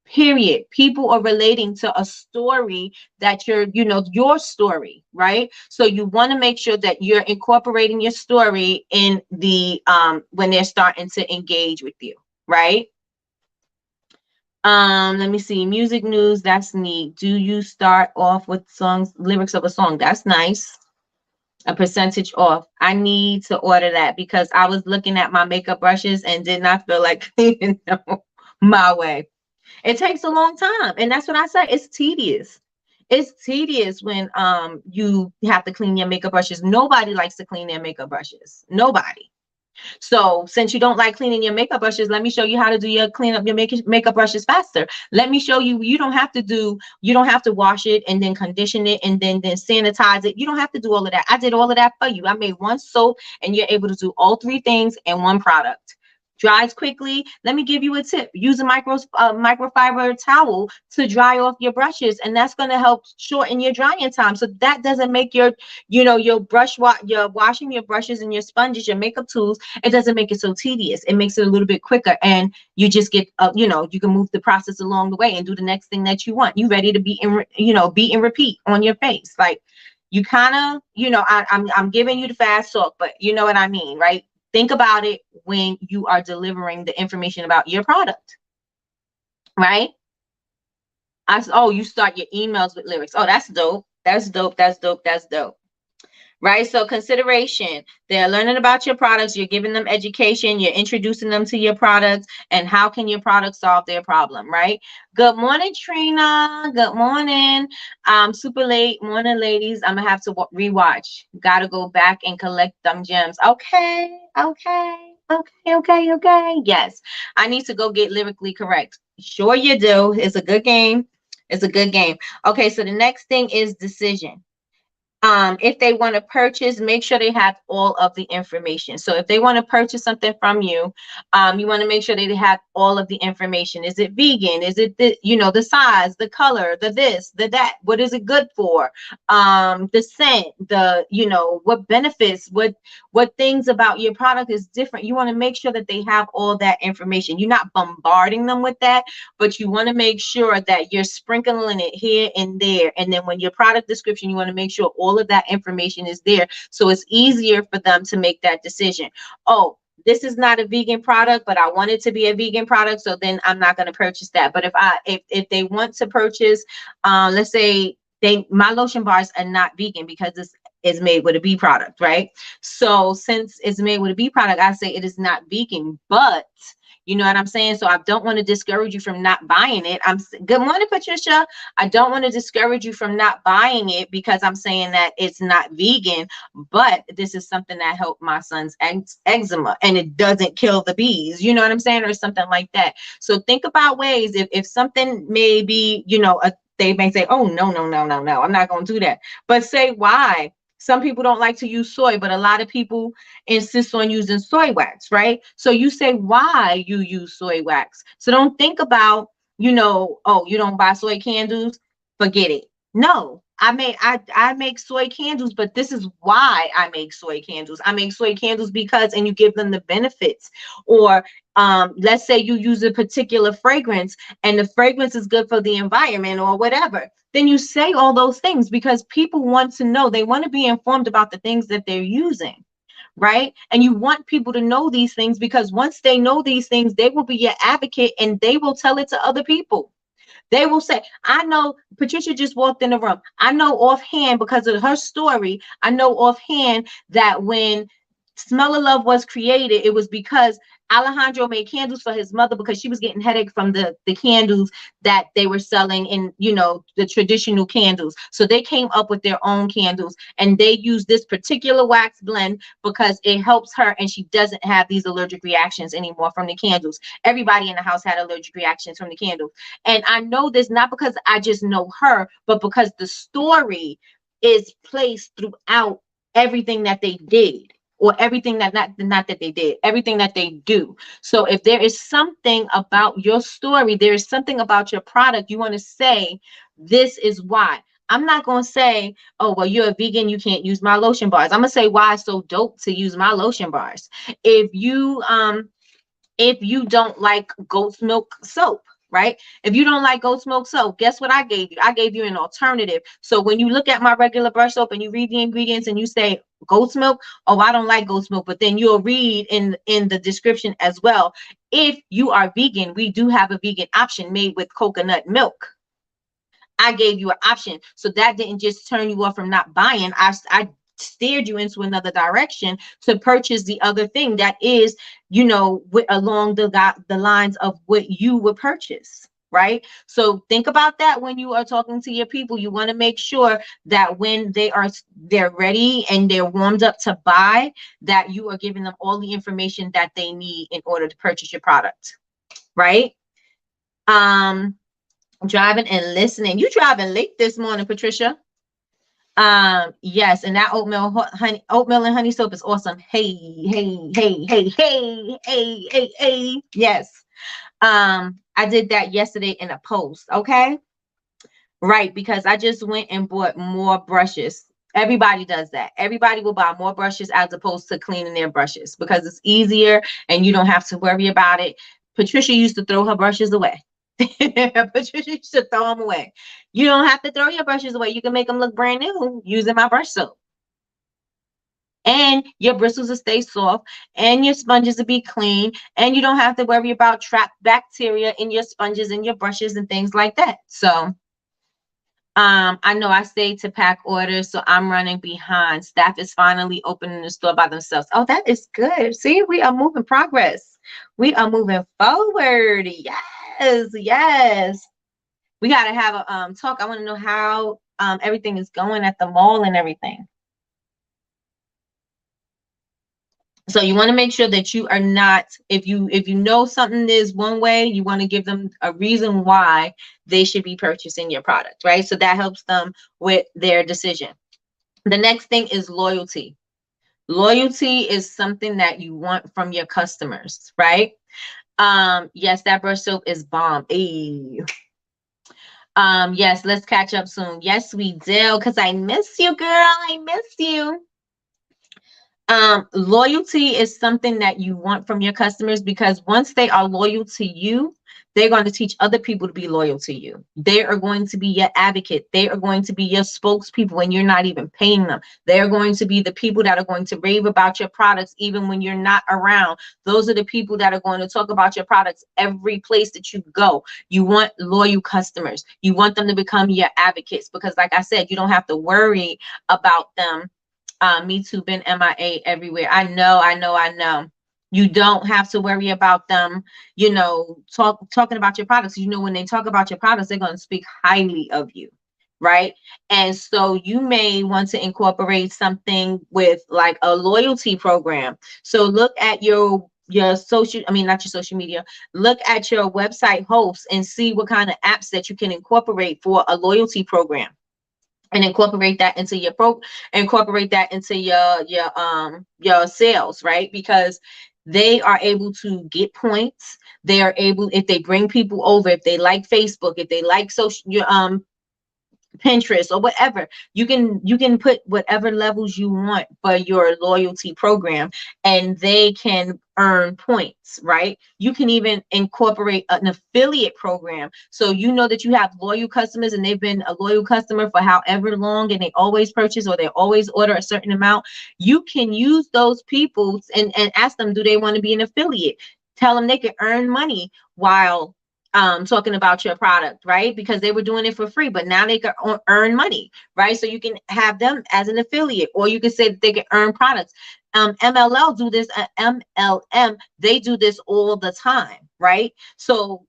Period. People are relating to a story that your story, right? So you want to make sure that you're incorporating your story in the when they're starting to engage with you, right? Let me see. Music news, that's neat. Do you start off with songs, lyrics of a song? That's nice. A percentage off. I need to order that because I was looking at my makeup brushes and did not feel like cleaning them my way. It takes a long time. And that's what I say. It's tedious. It's tedious when you have to clean your makeup brushes. Nobody likes to clean their makeup brushes. Nobody. So since you don't like cleaning your makeup brushes, let me show you how to do your clean up your makeup brushes faster. Let me show you. You don't have to wash it and then condition it and then sanitize it. You don't have to do all of that. I did all of that for you. I made one soap and you're able to do all three things in one product. Dries quickly. Let me give you a tip. Use a microfiber towel to dry off your brushes, and that's going to help shorten your drying time. So that doesn't make your you're washing your brushes and your sponges, your makeup tools. It doesn't make it so tedious. It makes it a little bit quicker, and you just get you can move the process along the way and do the next thing that you want. You ready to beat and repeat on your face, like you kind of I'm giving you the fast talk, but you know what I mean, right? Think about it when you are delivering the information about your product, right? You start your emails with lyrics. Oh, that's dope. That's dope. That's dope. That's dope. Right? So consideration, they're learning about your products, you're giving them education, you're introducing them to your products, and how can your product solve their problem, right? Good morning, Trina. Good morning. Super late morning, ladies. I'm gonna have to rewatch. Gotta go back and collect them gems. Okay, okay, okay, okay, okay. Yes, I need to go get lyrically correct. Sure you do. It's a good game. It's a good game. Okay, so the next thing is decision. If they want to purchase, make sure they have all of the information. So if they want to purchase something from you, you want to make sure they have all of the information. Is it vegan? Is it the size, the color, the this, the that? What is it good for? The scent, what benefits, what things about your product is different. You want to make sure that they have all that information. You're not bombarding them with that, but you want to make sure that you're sprinkling it here and there. And then when your product description, you want to make sure all of that information is there. So it's easier for them to make that decision. Oh, this is not a vegan product, but I want it to be a vegan product. So then I'm not going to purchase that. But if they want to purchase, let's say my lotion bars are not vegan because this is made with a bee product, right? So since it's made with a bee product, I say it is not vegan, but you know what I'm saying? So I don't want to discourage you from not buying it. Good morning, Patricia. I don't want to discourage you from not buying it because I'm saying that it's not vegan, but this is something that helped my son's eczema and it doesn't kill the bees. You know what I'm saying? Or something like that. So think about ways if something may be, they may say, oh, no, no, no, no, no, I'm not going to do that. But say why. Some people don't like to use soy, but a lot of people insist on using soy wax, right? So you say why you use soy wax. So don't think about, oh, you don't buy soy candles, forget it. No, I make soy candles, but this is why I make soy candles. I make soy candles because, and you give them the benefits. Or let's say you use a particular fragrance and the fragrance is good for the environment or whatever. Then you say all those things because people want to know. They want to be informed about the things that they're using, right? And you want people to know these things because once they know these things, they will be your advocate and they will tell it to other people. They will say, I know Patricia just walked in the room. I know offhand because of her story, I know offhand that when Smell of Love was created, it was because Alejandro made candles for his mother because she was getting headache from the candles that they were selling in, the traditional candles. So they came up with their own candles, and they use this particular wax blend because it helps her and she doesn't have these allergic reactions anymore from the candles. Everybody in the house had allergic reactions from the candles. And I know this not because I just know her, but because the story is placed throughout everything that they did, or everything that not that they did, everything that they do. So if there is something about your story, there is something about your product, you want to say, this is why. I'm not going to say, oh, well, you're a vegan, you can't use my lotion bars. I'm going to say why it's so dope to use my lotion bars. If you don't like goat's milk soap, right? If you don't like goat's milk soap, guess what I gave you? I gave you an alternative. So when you look at my regular brush soap and you read the ingredients and you say goat's milk, oh, I don't like goat's milk, but then you'll read in the description as well. If you are vegan, we do have a vegan option made with coconut milk. I gave you an option. So that didn't just turn you off from not buying. I steered you into another direction to purchase the other thing that is, along the lines of what you would purchase. Right. So think about that when you are talking to your people. You want to make sure that when they're ready and they're warmed up to buy, that you are giving them all the information that they need in order to purchase your product. Right. Driving and listening. You driving late this morning, Patricia. Yes, and that oatmeal and honey soap is awesome. Hey, hey, hey, hey, hey, hey, hey, hey. Yes. I did that yesterday in a post. Okay. Right, because I just went and bought more brushes. Everybody does that. Everybody will buy more brushes as opposed to cleaning their brushes because it's easier and you don't have to worry about it. Patricia used to throw her brushes away. Patricia used to throw them away. You don't have to throw your brushes away. You can make them look brand new using my brush soap. And your bristles will stay soft, and your sponges will be clean, and you don't have to worry about trapped bacteria in your sponges and your brushes and things like that. So I know I say to pack orders, so I'm running behind. Staff is finally opening the store by themselves. Oh, that is good. See, we are moving progress. We are moving forward. Yes, yes. We gotta have a talk. I want to know how everything is going at the mall and everything. So you want to make sure that you are not, if you know something is one way, you want to give them a reason why they should be purchasing your product, right? So that helps them with their decision. The next thing is loyalty. Loyalty is something that you want from your customers, right? Yes, that brush soap is bomb. Hey. Yes, let's catch up soon. Yes, we do, because I miss you, girl. I miss you. Loyalty is something that you want from your customers, because once they are loyal to you, they're going to teach other people to be loyal to you. They are going to be your advocate. They are going to be your spokespeople when you're not even paying them. They are going to be the people that are going to rave about your products even when you're not around. Those are the people that are going to talk about your products every place that you go. You want loyal customers. You want them to become your advocates, because like I said, you don't have to worry about them. Me too, been MIA everywhere. I know. You don't have to worry about them, talking about your products. When they talk about your products, they're going to speak highly of you, right? And so you may want to incorporate something with like a loyalty program. So look at your social, not your social media, look at your website hosts and see what kind of apps that you can incorporate for a loyalty program, and incorporate that into your sales, right? Because they are able to get points. They are able, if they bring people over, if they like Facebook, if they like social Pinterest or whatever, you can put whatever levels you want for your loyalty program, and they can earn points, right? You can even incorporate an affiliate program, so that you have loyal customers and they've been a loyal customer for however long, and they always purchase or they always order a certain amount. You can use those people and ask them, do they want to be an affiliate? Tell them they can earn money while talking about your product, right? Because they were doing it for free, but now they can earn money, right? So you can have them as an affiliate, or you can say that they can earn products. MLL do this, MLM, they do this all the time, right? So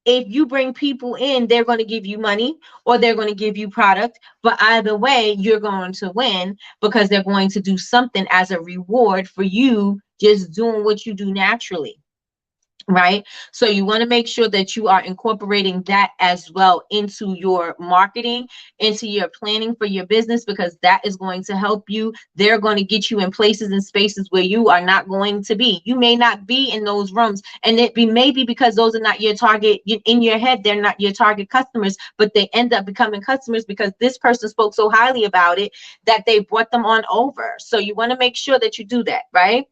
if you bring people in, they're going to give you money or they're going to give you product, but either way, you're going to win because they're going to do something as a reward for you just doing what you do naturally. Right. So you want to make sure that you are incorporating that as well into your marketing, into your planning for your business, because that is going to help you. They're going to get you in places and spaces where you are not going to be. You may not be in those rooms, and it be maybe because those are not your target. In your head, they're not your target customers, but they end up becoming customers because this person spoke so highly about it that they brought them on over. So you want to make sure that you do that, right?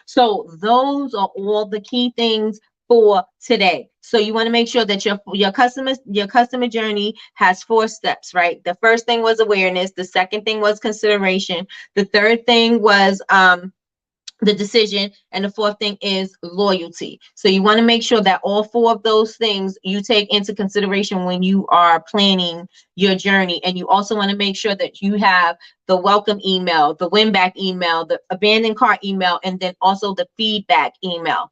So those are all the key things for today. So you want to make sure that your customer journey has 4 steps, right? The first thing was awareness, the second thing was consideration, the third thing was the decision, and the fourth thing is loyalty. So you want to make sure that all 4 of those things you take into consideration when you are planning your journey. And you also want to make sure that you have the welcome email, the win back email, the abandoned cart email, and then also the feedback email.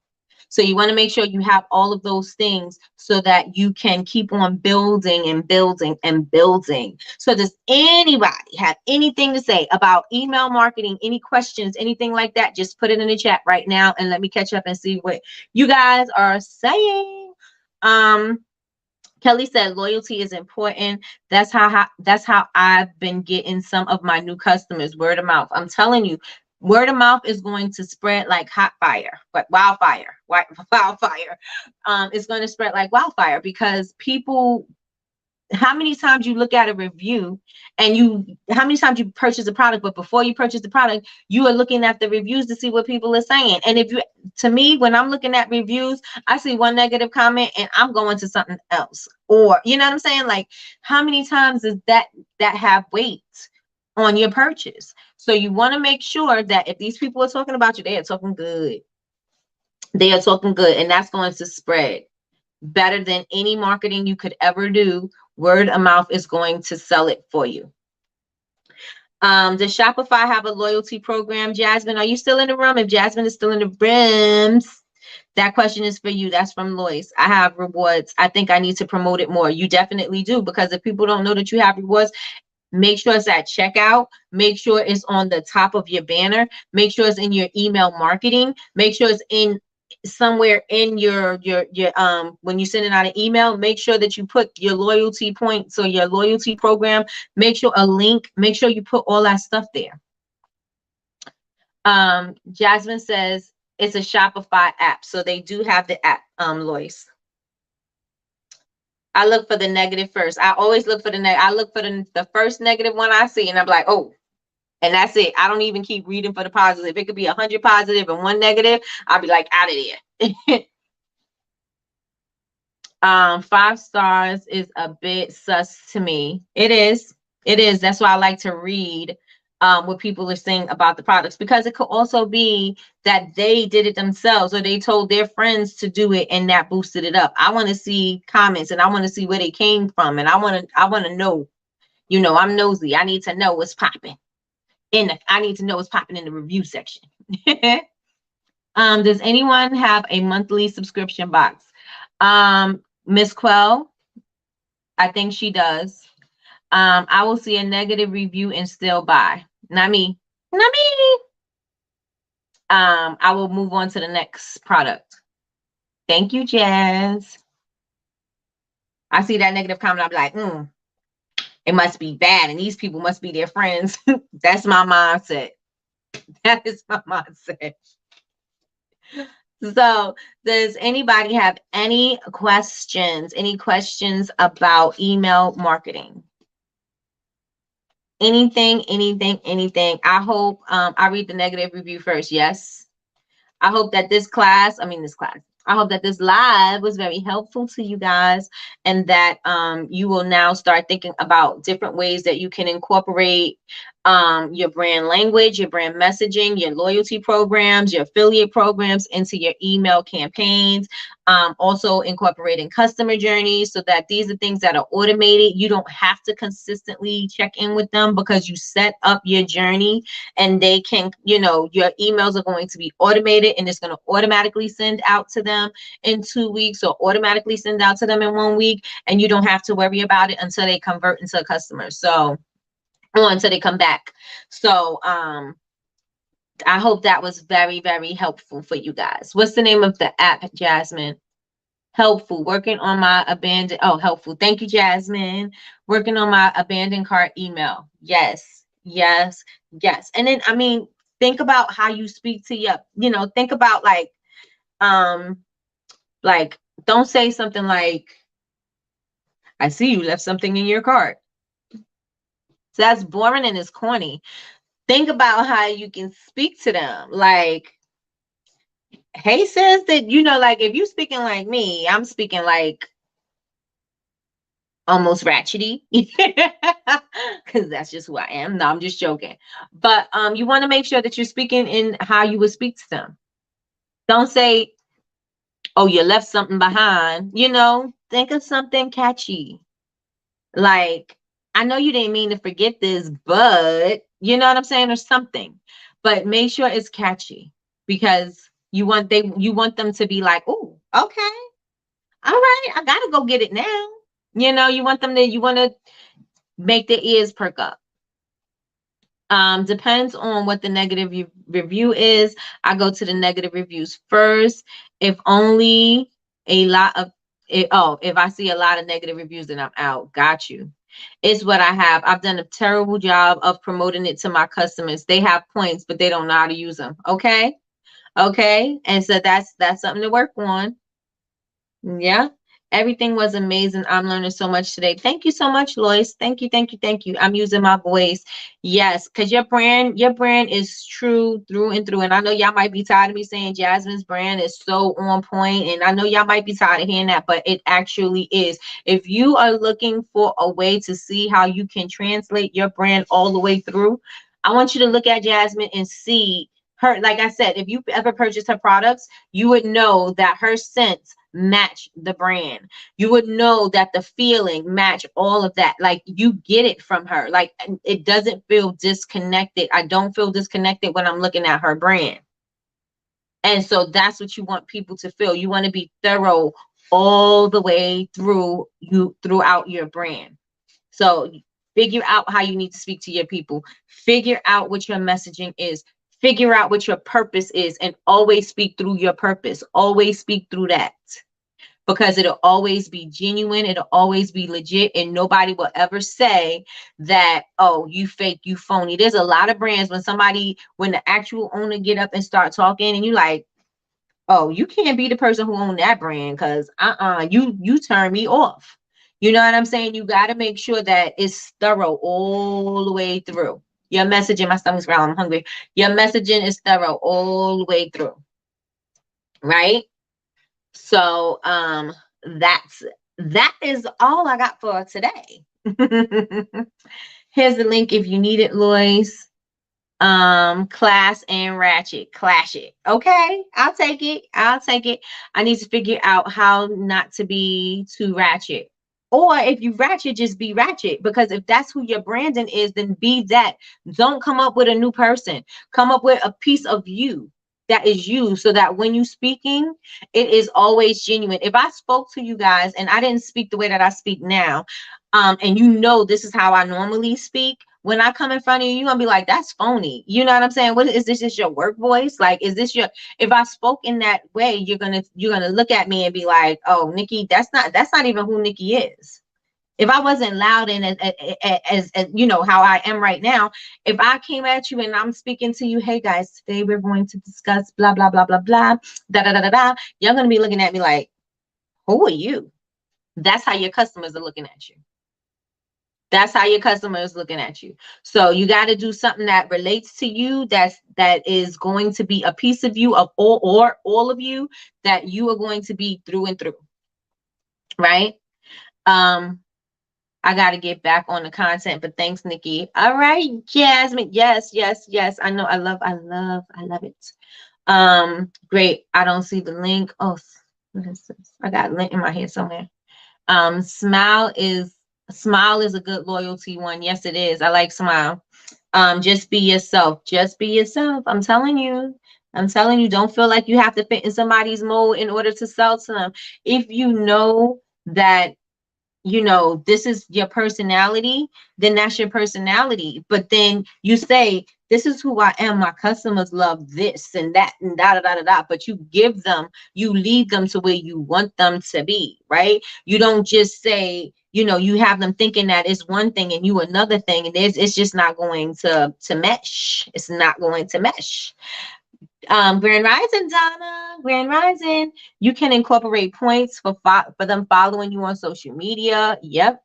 So you want to make sure you have all of those things so that you can keep on building and building and building. So does anybody have anything to say about email marketing? Any questions, anything like that? Just put it in the chat right now and let me catch up and see what you guys are saying. Kelly said loyalty is important. That's how I've been getting some of my new customers, word of mouth. I'm telling you, word of mouth is going to spread like hot fire, but wildfire. It's going to spread like wildfire because people, how many times you look at a review and how many times you purchase a product, but before you purchase the product, you are looking at the reviews to see what people are saying. And to me, when I'm looking at reviews, I see one negative comment and I'm going to something else. Or, you know what I'm saying? Like, how many times does that have weight on your purchase? So you want to make sure that if these people are talking about you, they are talking good. They are talking good, and that's going to spread better than any marketing you could ever do. Word of mouth is going to sell it for you. Does Shopify have a loyalty program? Jasmine, are you still in the room? If Jasmine is still in the rooms, that question is for you. That's from Lois. I have rewards. I think I need to promote it more. You definitely do, because if people don't know that you have rewards, make sure it's at checkout. Make sure it's on the top of your banner. Make sure it's in your email marketing. Make sure it's in somewhere in your when you're sending out an email. Make sure that you put your loyalty points or your loyalty program. Make sure a link. Make sure you put all that stuff there. Jasmine says it's a Shopify app, so they do have the app. Lois, I look for the negative first. I always look for I look for the first negative one I see, and I'm like, oh, and that's it. I don't even keep reading for the positive. It could be 100 positive and 1 negative. I'll be like, out of there. 5 stars is a bit sus to me. It is. That's why I like to read what people are saying about the products, because it could also be that they did it themselves or they told their friends to do it and that boosted it up. I want to see comments and I want to see where they came from, and I want to know. I'm nosy. I need to know what's popping. I need to know what's popping in the review section. Does anyone have a monthly subscription box? Miss Quell, I think she does. I will see a negative review and still buy. Not me. I will move on to the next product. Thank you, Jazz. I see that negative comment. I'll be like, it must be bad, and these people must be their friends. That's my mindset. That is my mindset. So, does anybody have any questions? Any questions about email marketing? Anything. I hope I read the negative review first. Yes. I hope that I hope that this live was very helpful to you guys, and that you will now start thinking about different ways that you can incorporate your brand language, your brand messaging, your loyalty programs, your affiliate programs into your email campaigns. Also incorporating customer journeys so that these are things that are automated. You don't have to consistently check in with them because you set up your journey, and they can, your emails are going to be automated, and it's going to automatically send out to them in 2 weeks or automatically send out to them in 1 week. And you don't have to worry about it until they convert into a customer. So, or until they come back. So I hope that was very, very helpful for you guys. What's the name of the app, Jasmine? Helpful. Working on my abandoned. Oh, helpful. Thank you, Jasmine. Working on my abandoned cart email. Yes, yes, yes. And then, I mean, think about how you speak to your, think about like, don't say something like, I see you left something in your cart. So that's boring and it's corny. Think about how you can speak to them. Like, hey, sis, that, like if you speaking like me, I'm speaking like almost ratchety. Because that's just who I am. No, I'm just joking. But you want to make sure that you're speaking in how you would speak to them. Don't say, oh, you left something behind. Think of something catchy. Like, I know you didn't mean to forget this, but you know what I'm saying, or something. But make sure it's catchy, because you want them to be like, oh, okay, all right, I gotta go get it now. You want to make their ears perk up. Depends on what the negative review is. I go to the negative reviews first. If only a lot of if I see a lot of negative reviews, then I'm out. Got you. It's what I have. I've done a terrible job of promoting it to my customers. They have points, but they don't know how to use them. Okay. Okay. And so that's something to work on. Yeah. Everything was amazing. I'm learning so much today. Thank you so much, Lois. Thank you, thank you, thank you. I'm using my voice. Yes, because your brand is true through and through. And I know y'all might be tired of me saying Jasmine's brand is so on point. And I know y'all might be tired of hearing that, but it actually is. If you are looking for a way to see how you can translate your brand all the way through, I want you to look at Jasmine and see her. Like I said, if you ever purchased her products, you would know that her scents match the brand. You would know that the feeling match all of that. Like, you get it from her. Like, it doesn't feel disconnected. I don't feel disconnected when I'm looking at her brand. And so that's what you want people to feel. You want to be thorough all the way throughout your brand. So figure out how you need to speak to your people. Figure out what your messaging is. Figure out what your purpose is, and always speak through your purpose. Always speak through that, because it'll always be genuine. It'll always be legit, and nobody will ever say that, oh, you fake, you phony. There's a lot of brands when the actual owner get up and start talking, and you like, oh, you can't be the person who owned that brand, because you turn me off. You know what I'm saying? You got to make sure that it's thorough all the way through. Your messaging, my stomach's growling, I'm hungry. Your messaging is thorough all the way through. Right? So that is all I got for today. Here's the link if you need it, Lois. Class and ratchet, clash it. Okay, I'll take it. I need to figure out how not to be too ratchet. Or if you ratchet, just be ratchet. Because if that's who your branding is, then be that. Don't come up with a new person. Come up with a piece of you that is you, so that when you speaking, it is always genuine. If I spoke to you guys and I didn't speak the way that I speak now, and this is how I normally speak, when I come in front of you, you're gonna be like, that's phony. You know what I'm saying? What is this? Just your work voice? Like, is this if I spoke in that way, you're gonna look at me and be like, oh, Nikki, that's not even who Nikki is. If I wasn't loud and as how I am right now, if I came at you and I'm speaking to you, hey guys, today we're going to discuss blah blah blah blah blah, da da da da da, you're gonna be looking at me like, who are you? That's how your customers are looking at you. That's how your customer is looking at you. So you got to do something that relates to you, that is going to be a piece of you, of all of you, that you are going to be through and through. Right? I got to get back on the content, but thanks, Nikki. All right, Jasmine. Yes, yes, yes. I know. I love it. Great. I don't see the link. Oh, what is this? I got a link in my head somewhere. Smile is a good loyalty one. Yes, it is. I like Smile. Just be yourself. Just be yourself. I'm telling you. I'm telling you, don't feel like you have to fit in somebody's mold in order to sell to them. If you know that this is your personality, then that's your personality. But then you say, this is who I am. My customers love this and that and da da da da da. But you lead them to where you want them to be, right? You don't just say, you have them thinking that it's one thing and you another thing, and it's just not going to mesh. It's not going to mesh. Grand Rising, Donna. Grand Rising. You can incorporate points for them following you on social media. Yep.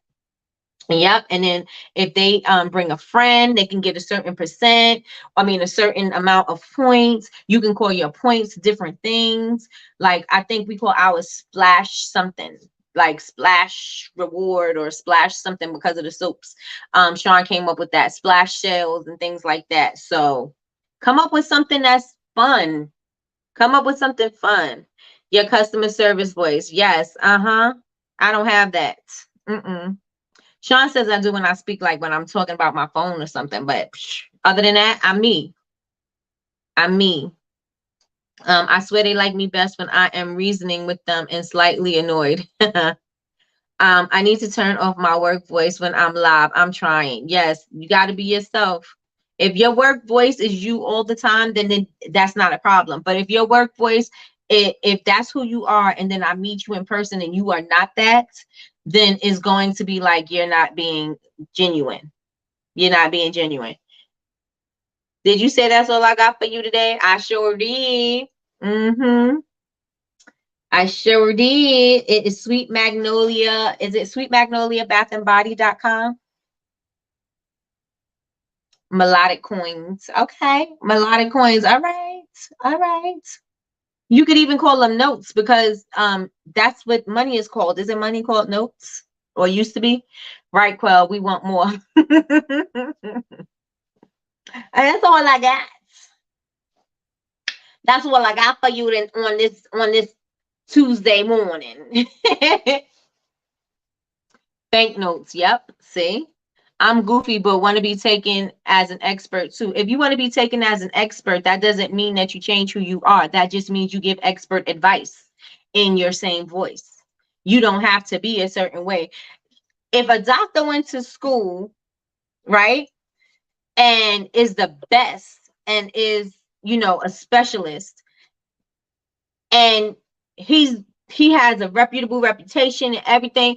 Yep. And then if they bring a friend, they can get a certain percent. I mean, a certain amount of points. You can call your points different things. Like, I think we call ours splash something, like splash reward or splash something because of the soaps. Sean came up with that, splash shells and things like that. So come up with something that's fun. Come up with something fun. Your customer service voice. Yes. Uh-huh. I don't have that. Mm-mm. Sean says I do when I speak, like when I'm talking about my phone or something. But other than that, I'm me. I'm me. I swear they like me best when I am reasoning with them and slightly annoyed. I need to turn off my work voice when I'm live. I'm trying. Yes, you got to be yourself. If your work voice is you all the time, then that's not a problem. But if your work voice, if that's who you are, and then I meet you in person and you are not that, then it's going to be like you're not being genuine. You're not being genuine. Did you say that's all I got for you today? I sure did. Mm-hmm. I sure did. It is Sweet Magnolia. Is it Sweet Magnolia bathandbody.com? Melodic coins. Okay. Melodic coins. All right. All right. You could even call them notes because that's what money is called. Isn't money called notes? Or used to be? Right, Quell. We want more. And that's all I got. That's all I got for you on this Tuesday morning. Banknotes. Yep. See? I'm goofy, but want to be taken as an expert too. If you want to be taken as an expert, that doesn't mean that you change who you are. That just means you give expert advice in your same voice. You don't have to be a certain way. If a doctor went to school, right, and is the best and is, a specialist, and he has a reputable reputation and everything,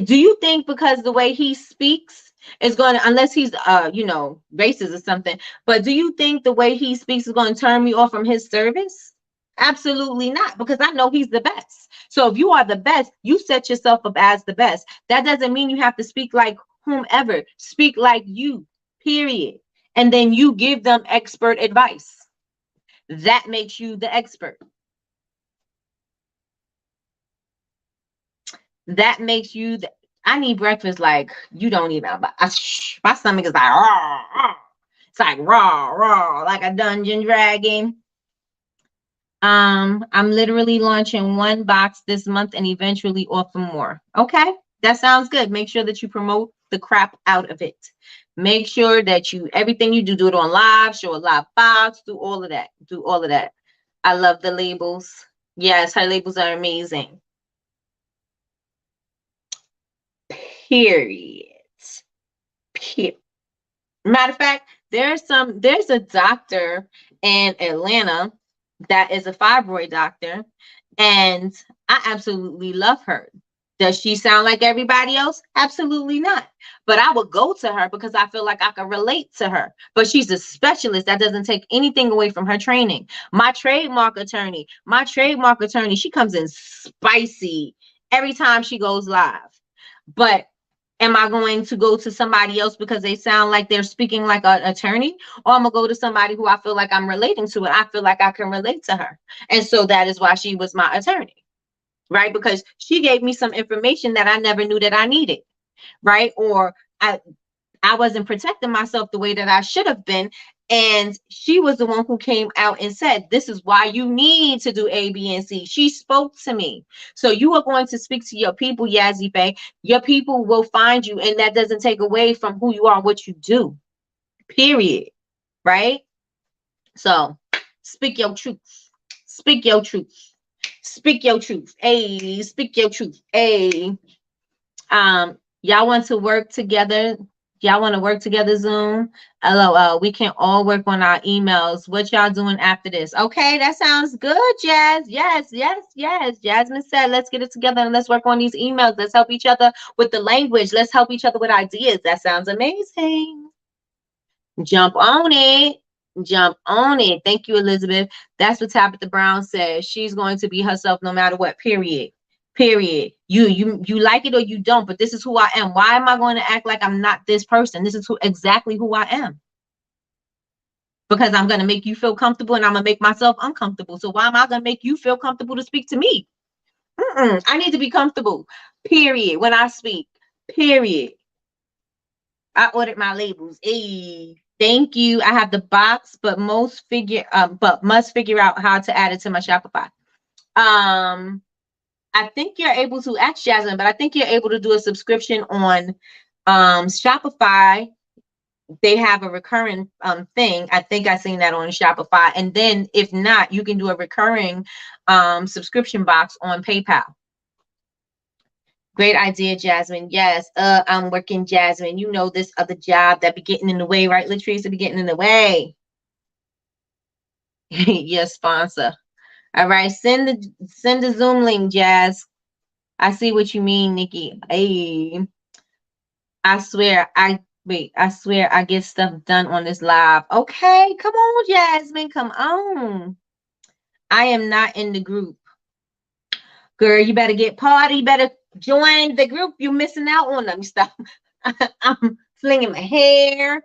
do you think because the way he speaks is going to, unless he's racist or something, but do you think the way he speaks is going to turn me off from his service? Absolutely not, because I know he's the best. So if you are the best, you set yourself up as the best. That doesn't mean you have to speak like whomever. Speak like you, period. And then you give them expert advice. That makes you the expert. That makes you I need breakfast like you don't even. My stomach is like raw, raw. It's like raw, like a Dungeon Dragon. I'm literally launching one box this month and eventually offer more. Okay, that sounds good. Make sure that you promote the crap out of it. Make sure that everything you do it on live, show a live box, do all of that. Do all of that. I love the labels. Yes, her labels are amazing. Period. Matter of fact, there's a doctor in Atlanta that is a fibroid doctor, and I absolutely love her. Does she sound like everybody else? Absolutely not. But I would go to her because I feel like I can relate to her. But she's a specialist. That doesn't take anything away from her training. My trademark attorney, she comes in spicy every time she goes live. But am I going to go to somebody else because they sound like they're speaking like an attorney? Or I'm going to go to somebody who I feel like I'm relating to and I feel like I can relate to her. And so that is why she was my attorney, right? Because she gave me some information that I never knew that I needed. right? Or I wasn't protecting myself the way that I should have been. And she was the one who came out and said, this is why you need to do A, B, and C. She spoke to me. So you are going to speak to your people, Yazzie Faye. Your people will find you. And that doesn't take away from who you are, what you do, period. Right? So speak your truth. Speak your truth. Speak your truth. Hey, speak your truth. Hey. Y'all want to work together? Y'all want to work together, Zoom? LOL. We can all work on our emails. What y'all doing after this? Okay, that sounds good, Jazz. Yes, yes, yes. Jasmine said, let's get it together and let's work on these emails. Let's help each other with the language. Let's help each other with ideas. That sounds amazing. Jump on it. Jump on it. Thank you, Elizabeth. That's what Tabitha Brown says. She's going to be herself no matter what, period. Period. You like it or you don't, but this is who I am. Why am I going to act like I'm not this person? This is exactly who I am. Because I'm going to make you feel comfortable and I'm going to make myself uncomfortable. So why am I going to make you feel comfortable to speak to me? I need to be comfortable. Period. When I speak. Period. I ordered my labels. Hey, thank you. I have the box, but must figure out how to add it to my Shopify. I think you're able to ask Jasmine, but I think you're able to do a subscription on Shopify. They have a recurring thing. I think I seen that on Shopify. And then if not, you can do a recurring subscription box on PayPal. Great idea, Jasmine. Yes, I'm working, Jasmine. You know this other job that be getting in the way, right? Latrice be getting in the way. Yes, sponsor. All right, send the Zoom link, Jazz. I see what you mean, Nikki. Hey, I swear I get stuff done on this live. Okay, come on, Jasmine, come on. I am not in the group. Girl, you better get party. You better join the group. You're missing out on them stuff. I'm flinging my hair.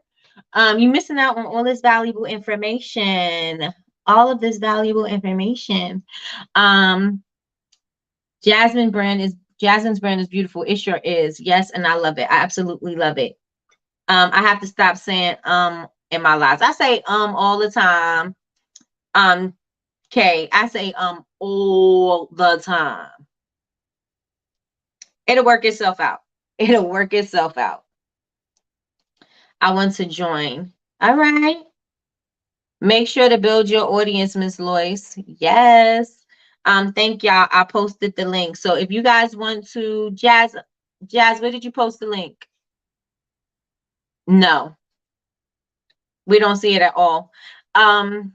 You're missing out on all this valuable information. All of this valuable information. Jasmine's brand is beautiful. It sure is. Yes, and I love it. I absolutely love it. I have to stop saying in my lives. I say all the time. Okay, I say all the time. It'll work itself out. It'll work itself out. I want to join. All right. Make sure to build your audience, Miss Lois. Yes. Thank y'all. I posted the link. So if you guys want to, Jazz, where did you post the link? No. We don't see it at all. It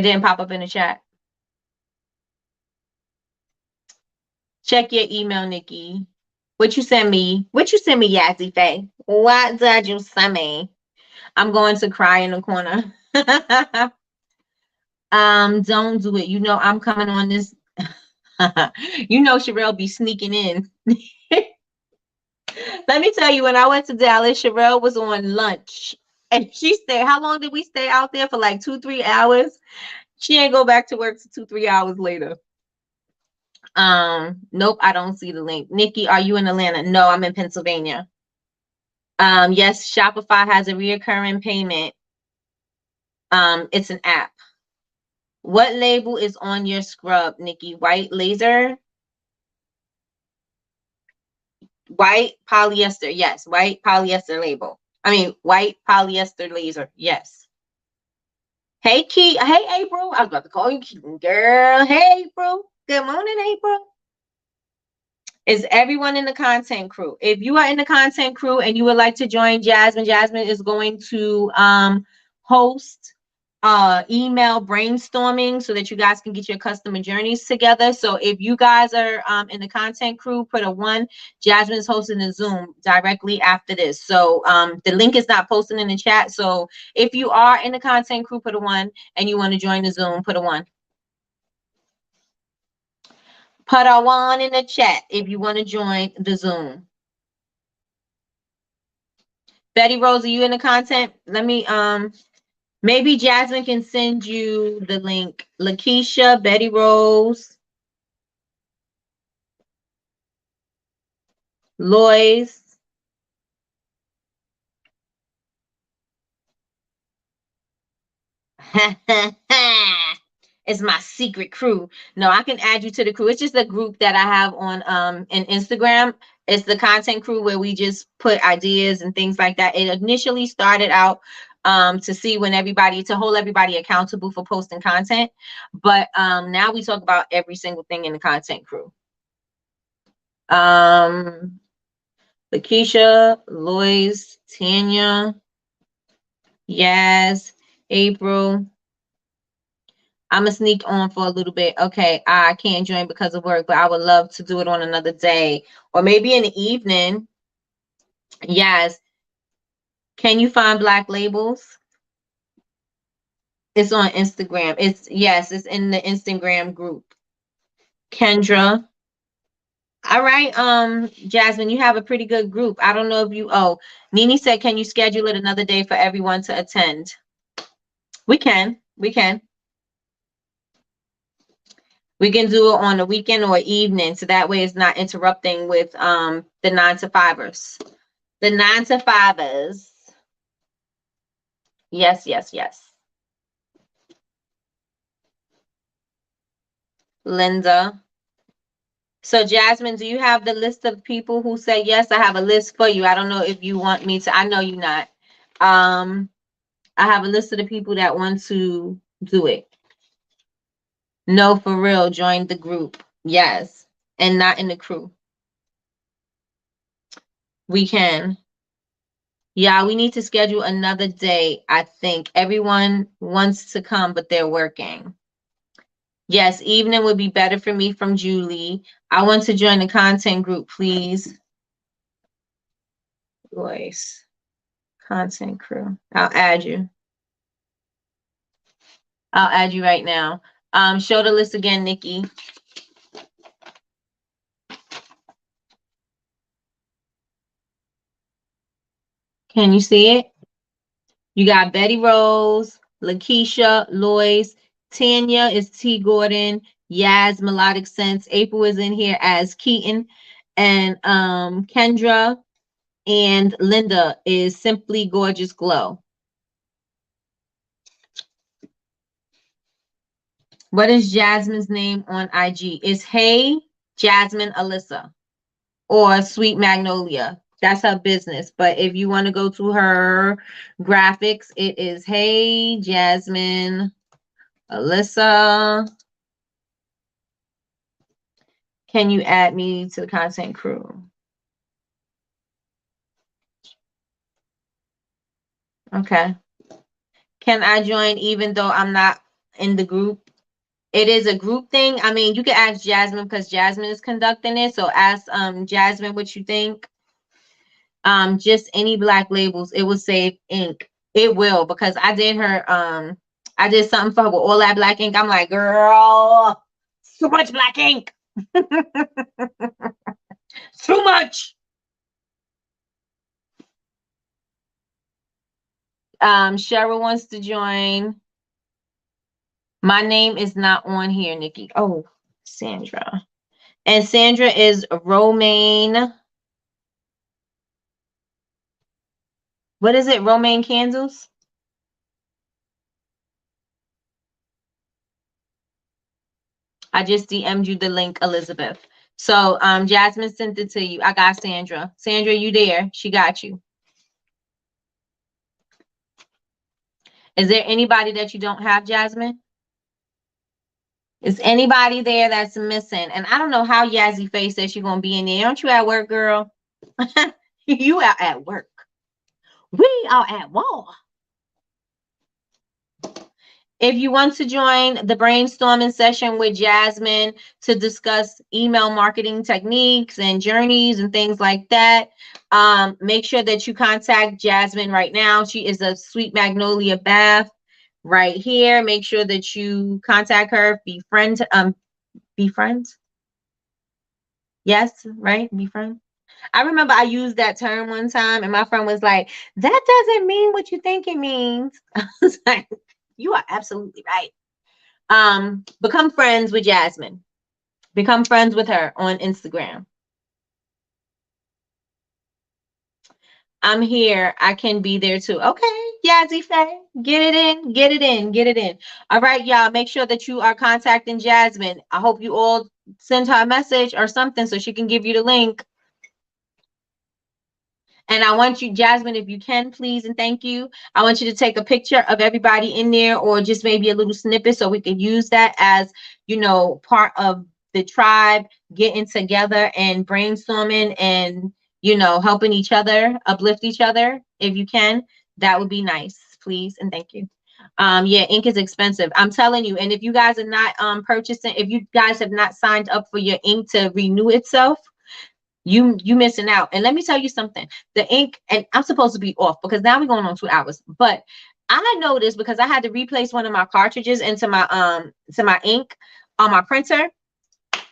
didn't pop up in the chat. Check your email, Nikki. What you send me? What you send me, Yazzie Faye? What did you send me? I'm going to cry in the corner. Don't do it. You know I'm coming on this. You know Sherelle be sneaking in. Let me tell you, when I went to Dallas, Sherelle was on lunch. And she stayed. How long did we stay out there? For like 2-3 hours. She ain't go back to work till 2-3 hours later. Nope, I don't see the link. Nikki, are you in Atlanta? No, I'm in Pennsylvania. Yes, Shopify has a reoccurring payment. It's an app. What label is on your scrub, Nikki? White laser? White polyester, yes. White polyester label. I mean, white polyester laser, yes. Hey, Key. Hey, April. I was about to call you Key. Girl. Hey, April. Good morning, April. Is everyone in the content crew? If you are in the content crew and you would like to join Jasmine is going to host email brainstorming so that you guys can get your customer journeys together. So if you guys are in the content crew, put a 1. Jasmine is hosting a Zoom directly after this. So the link is not posted in the chat. So if you are in the content crew, put a 1, and you want to join the Zoom, put a 1. Put a 1 in the chat if you want to join the Zoom. Betty Rose, are you in the content? Let me maybe Jasmine can send you the link. Lakeisha, Betty Rose. Lois. It's my secret crew. No, I can add you to the crew. It's just a group that I have on in Instagram. It's the content crew where we just put ideas and things like that. It initially started out to see when everybody to hold everybody accountable for posting content. But now we talk about every single thing in the content crew. Lakeisha, Lois, Tanya, Yaz, April. I'm gonna sneak on for a little bit. Okay, I can't join because of work, but I would love to do it on another day or maybe in the evening. Yes. Can you find Black Labels? It's on Instagram. It's in the Instagram group. Kendra. All right, Jasmine, you have a pretty good group. I don't know if you Nini said, can you schedule it another day for everyone to attend? We can. We can. We can do it on the weekend or evening, so that way it's not interrupting with the 9 to 5ers. The 9 to 5ers. Yes, yes, yes. Linda. So Jasmine, do you have the list of people who say yes? I have a list for you. I don't know if you want me to. I know you're not. I have a list of the people that want to do it. No, for real. Join the group. Yes. And not in the crew. We can. Yeah, we need to schedule another day. I think everyone wants to come, but they're working. Yes, evening would be better for me from Julie. I want to join the content group, please. Voice. Content crew. I'll add you. I'll add you right now. Show the list again, Nikki. Can you see it? You got Betty Rose, Lakeisha, Lois, Tanya is T. Gordon, Yaz, Melodic Sense. April is in here as Keaton, and Kendra and Linda is Simply Gorgeous Glow. What is Jasmine's name on IG? It's Hey Jasmine Alyssa or Sweet Magnolia. That's her business. But if you want to go to her graphics, it is Hey Jasmine Alyssa. Can you add me to the content crew? Okay. Can I join even though I'm not in the group? It is a group thing. I mean, you can ask Jasmine because Jasmine is conducting it. So ask Jasmine what you think. Just any Black Labels, it will say ink. It will, because I did I did something for her with all that black ink. I'm like, girl, too much black ink. Too much. Cheryl wants to join. My name is not on here, Nikki. Oh, Sandra. And Sandra is Romaine. What is it? Romaine Candles? I just DM'd you the link, Elizabeth. So Jasmine sent it to you. I got Sandra. Sandra, you there? She got you. Is there anybody that you don't have, Jasmine? Is anybody there that's missing? And I don't know how Yazzie Face says she's gonna be in there. Aren't you at work, girl? You are at work. We are at war. If you want to join the brainstorming session with Jasmine to discuss email marketing techniques and journeys and things like that, make sure that you contact Jasmine right now. She is a Sweet Magnolia Bath right here. Make sure that you contact her, befriend. Yes, right? Befriend. I remember I used that term one time and my friend was like, that doesn't mean what you think it means. I was like, you are absolutely right. Become friends with Jasmine. Become friends with her on Instagram. I'm here. I can be there too. Okay, Yazzie Faye. Get it in, get it in, get it in. All right, y'all. Make sure that you are contacting Jasmine. I hope you all send her a message or something so she can give you the link. And I want you, Jasmine, if you can, please and thank you. I want you to take a picture of everybody in there or just maybe a little snippet so we can use that as, part of the tribe getting together and brainstorming and, helping each other, uplift each other. If you can, that would be nice, please and thank you. Yeah, ink is expensive. I'm telling you. And if you guys are not purchasing, if you guys have not signed up for your ink to renew itself, you missing out. And let me tell you something. The ink, and I'm supposed to be off because now we're going on 2 hours. But I noticed because I had to replace one of my cartridges into my ink on my printer.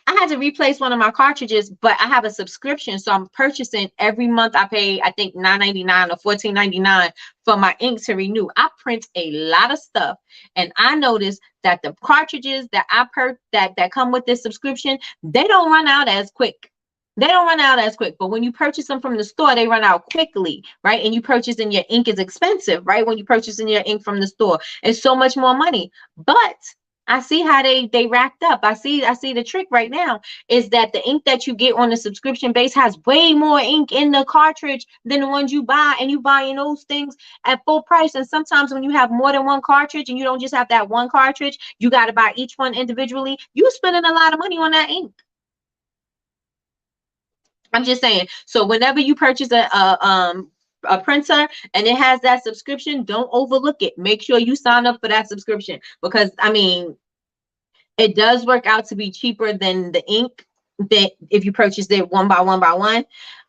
I had to replace one of my cartridges, but I have a subscription, so I'm purchasing every month. I pay, I think, $9.99 or $14.99 for my ink to renew. I print a lot of stuff, and I noticed that the cartridges that that come with this subscription, they don't run out as quick. They don't run out as quick, but when you purchase them from the store, they run out quickly, right? And you purchase and your ink is expensive, right? When you purchase your ink from the store, it's so much more money. But I see how they racked up. I see the trick right now is that the ink that you get on the subscription base has way more ink in the cartridge than the ones you buy, and you buying those things at full price. And sometimes when you have more than one cartridge and you don't just have that one cartridge, you got to buy each one individually. You spending a lot of money on that ink. I'm just saying. So whenever you purchase a printer and it has that subscription, don't overlook it. Make sure you sign up for that subscription because I mean, it does work out to be cheaper than the ink that if you purchase it one by one by one.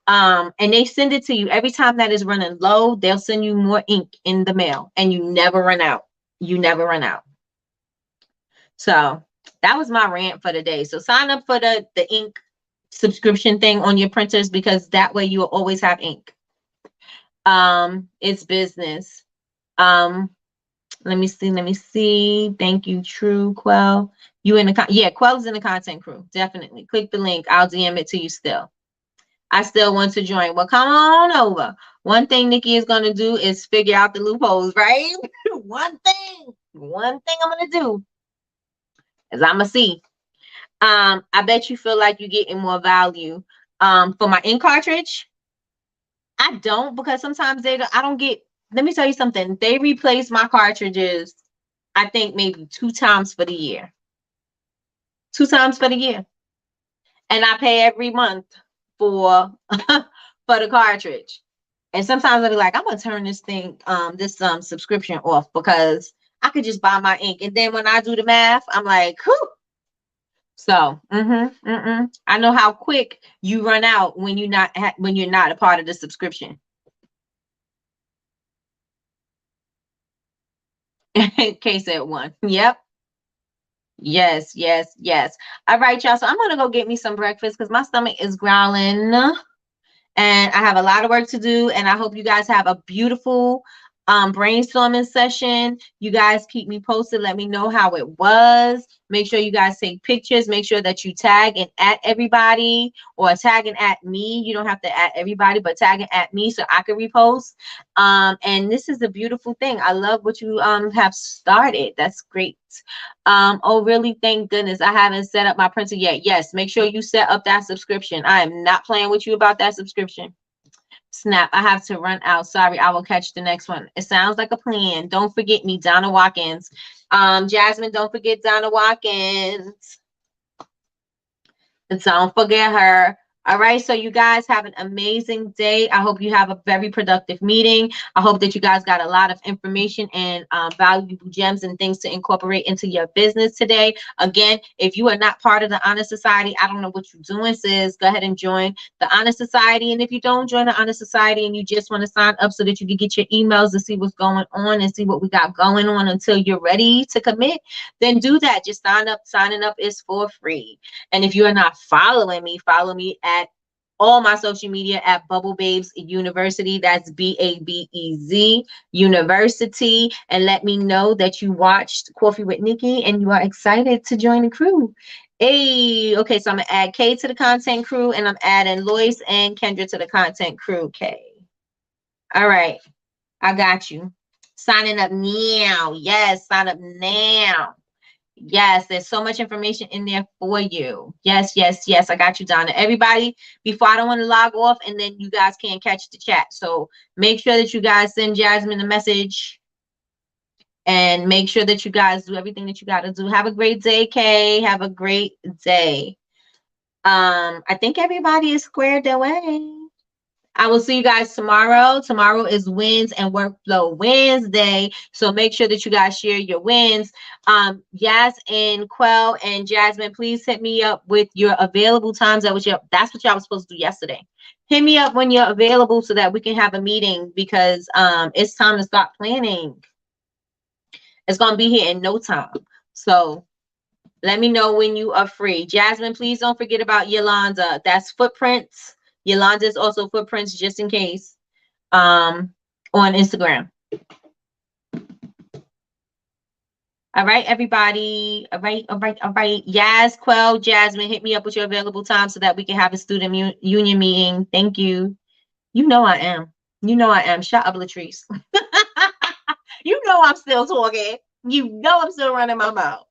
And they send it to you every time that is running low. They'll send you more ink in the mail, and you never run out. You never run out. So that was my rant for the day. So sign up for the ink subscription thing on your printers because that way you will always have ink. It's business. Let me see. Thank you, True Quell. You in the Quell's in the content crew. Definitely click the link. I'll DM it to you still. I still want to join. Well, come on over. One thing Nikki is going to do is figure out the loopholes, right? One thing I'm going to do is I'm going to see. I bet you feel like you're getting more value. For my ink cartridge, I don't, because sometimes I don't get, let me tell you something. They replace my cartridges, I think maybe 2 times for the year. 2 times for the year. And I pay every month for for the cartridge. And sometimes I'll be like, I'm gonna turn this thing, this subscription off because I could just buy my ink. And then when I do the math, I'm like, whew. So, I know how quick you run out when you're not a part of the subscription. Case at one. Yep. Yes. All right, y'all. So I'm gonna go get me some breakfast because my stomach is growling, and I have a lot of work to do. And I hope you guys have a beautiful brainstorming session. You guys keep me posted. Let me know how it was. Make sure you guys take pictures. Make sure that you tag and at everybody, or tag and at me. You don't have to at everybody, but tag and at me so I can repost. And this is a beautiful thing. I love what you have started. That's great. Oh, really? Thank goodness. I haven't set up my printer yet. Yes, make sure you set up that subscription. I am not playing with you about that subscription. Snap, I have to run out. Sorry, I will catch the next one. It sounds like a plan. Don't forget me, Donna Watkins. Jasmine, don't forget Donna Watkins. Don't forget her. All right, so you guys have an amazing day. I hope you have a very productive meeting. I hope that you guys got a lot of information and valuable gems and things to incorporate into your business today. Again, if you are not part of the Honor Society, I don't know what you're doing, sis. Go ahead and join the Honor Society. And if you don't join the Honor Society and you just want to sign up so that you can get your emails to see what's going on and see what we got going on until you're ready to commit, then do that. Just sign up. Signing up is for free. And if you are not following me, follow me at all my social media at Bubble Babes University. That's BABEZ University. And let me know that you watched Coffee with Nikki and you are excited to join the crew. Hey, okay, so I'm gonna add Kay to the content crew, and I'm adding Lois and Kendra to the content crew. Okay. All right. I got you. Signing up now. Yes, sign up now. Yes, there's so much information in there for you. Yes, yes, yes. I got you, Donna. Everybody, before I don't want to log off and then you guys can't catch the chat. So make sure that you guys send Jasmine a message and make sure that you guys do everything that you got to do. Have a great day, Kay. Have a great day. I think everybody is squared away. I will see you guys tomorrow. Tomorrow is Wins and Workflow Wednesday. So make sure that you guys share your wins. Yes, and Quell and Jasmine, please hit me up with your available times. That's what y'all was supposed to do yesterday. Hit me up when you're available so that we can have a meeting because it's time to start planning. It's gonna be here in no time. So let me know when you are free. Jasmine, please don't forget about Yolanda. That's Footprints. Yolanda is also Footprints, just in case, on Instagram. All right, everybody. All right, all right, all right. Yas, Quell, Jasmine, hit me up with your available time so that we can have a student union meeting. Thank you. You know I am. You know I am. Shut up, Latrice. You know I'm still talking. You know I'm still running my mouth.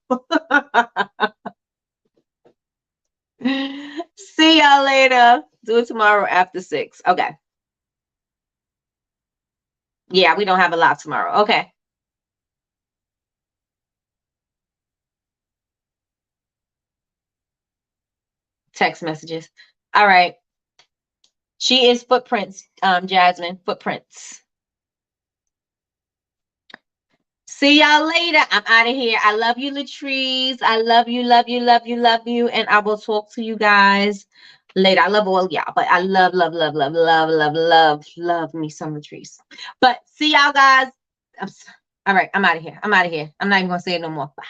See y'all later. Do it tomorrow after 6. Okay. Yeah, we don't have a lot tomorrow. Okay. Text messages. All right. She is Footprints, Jasmine. Footprints. See y'all later. I'm out of here. I love you, Latrice. I love you, love you, love you, love you. And I will talk to you guys later. I love all y'all, but I love, love, love, love, love, love, love, love me some Latrice. But see y'all guys. All right. I'm out of here. I'm out of here. I'm not even going to say it no more. Bye.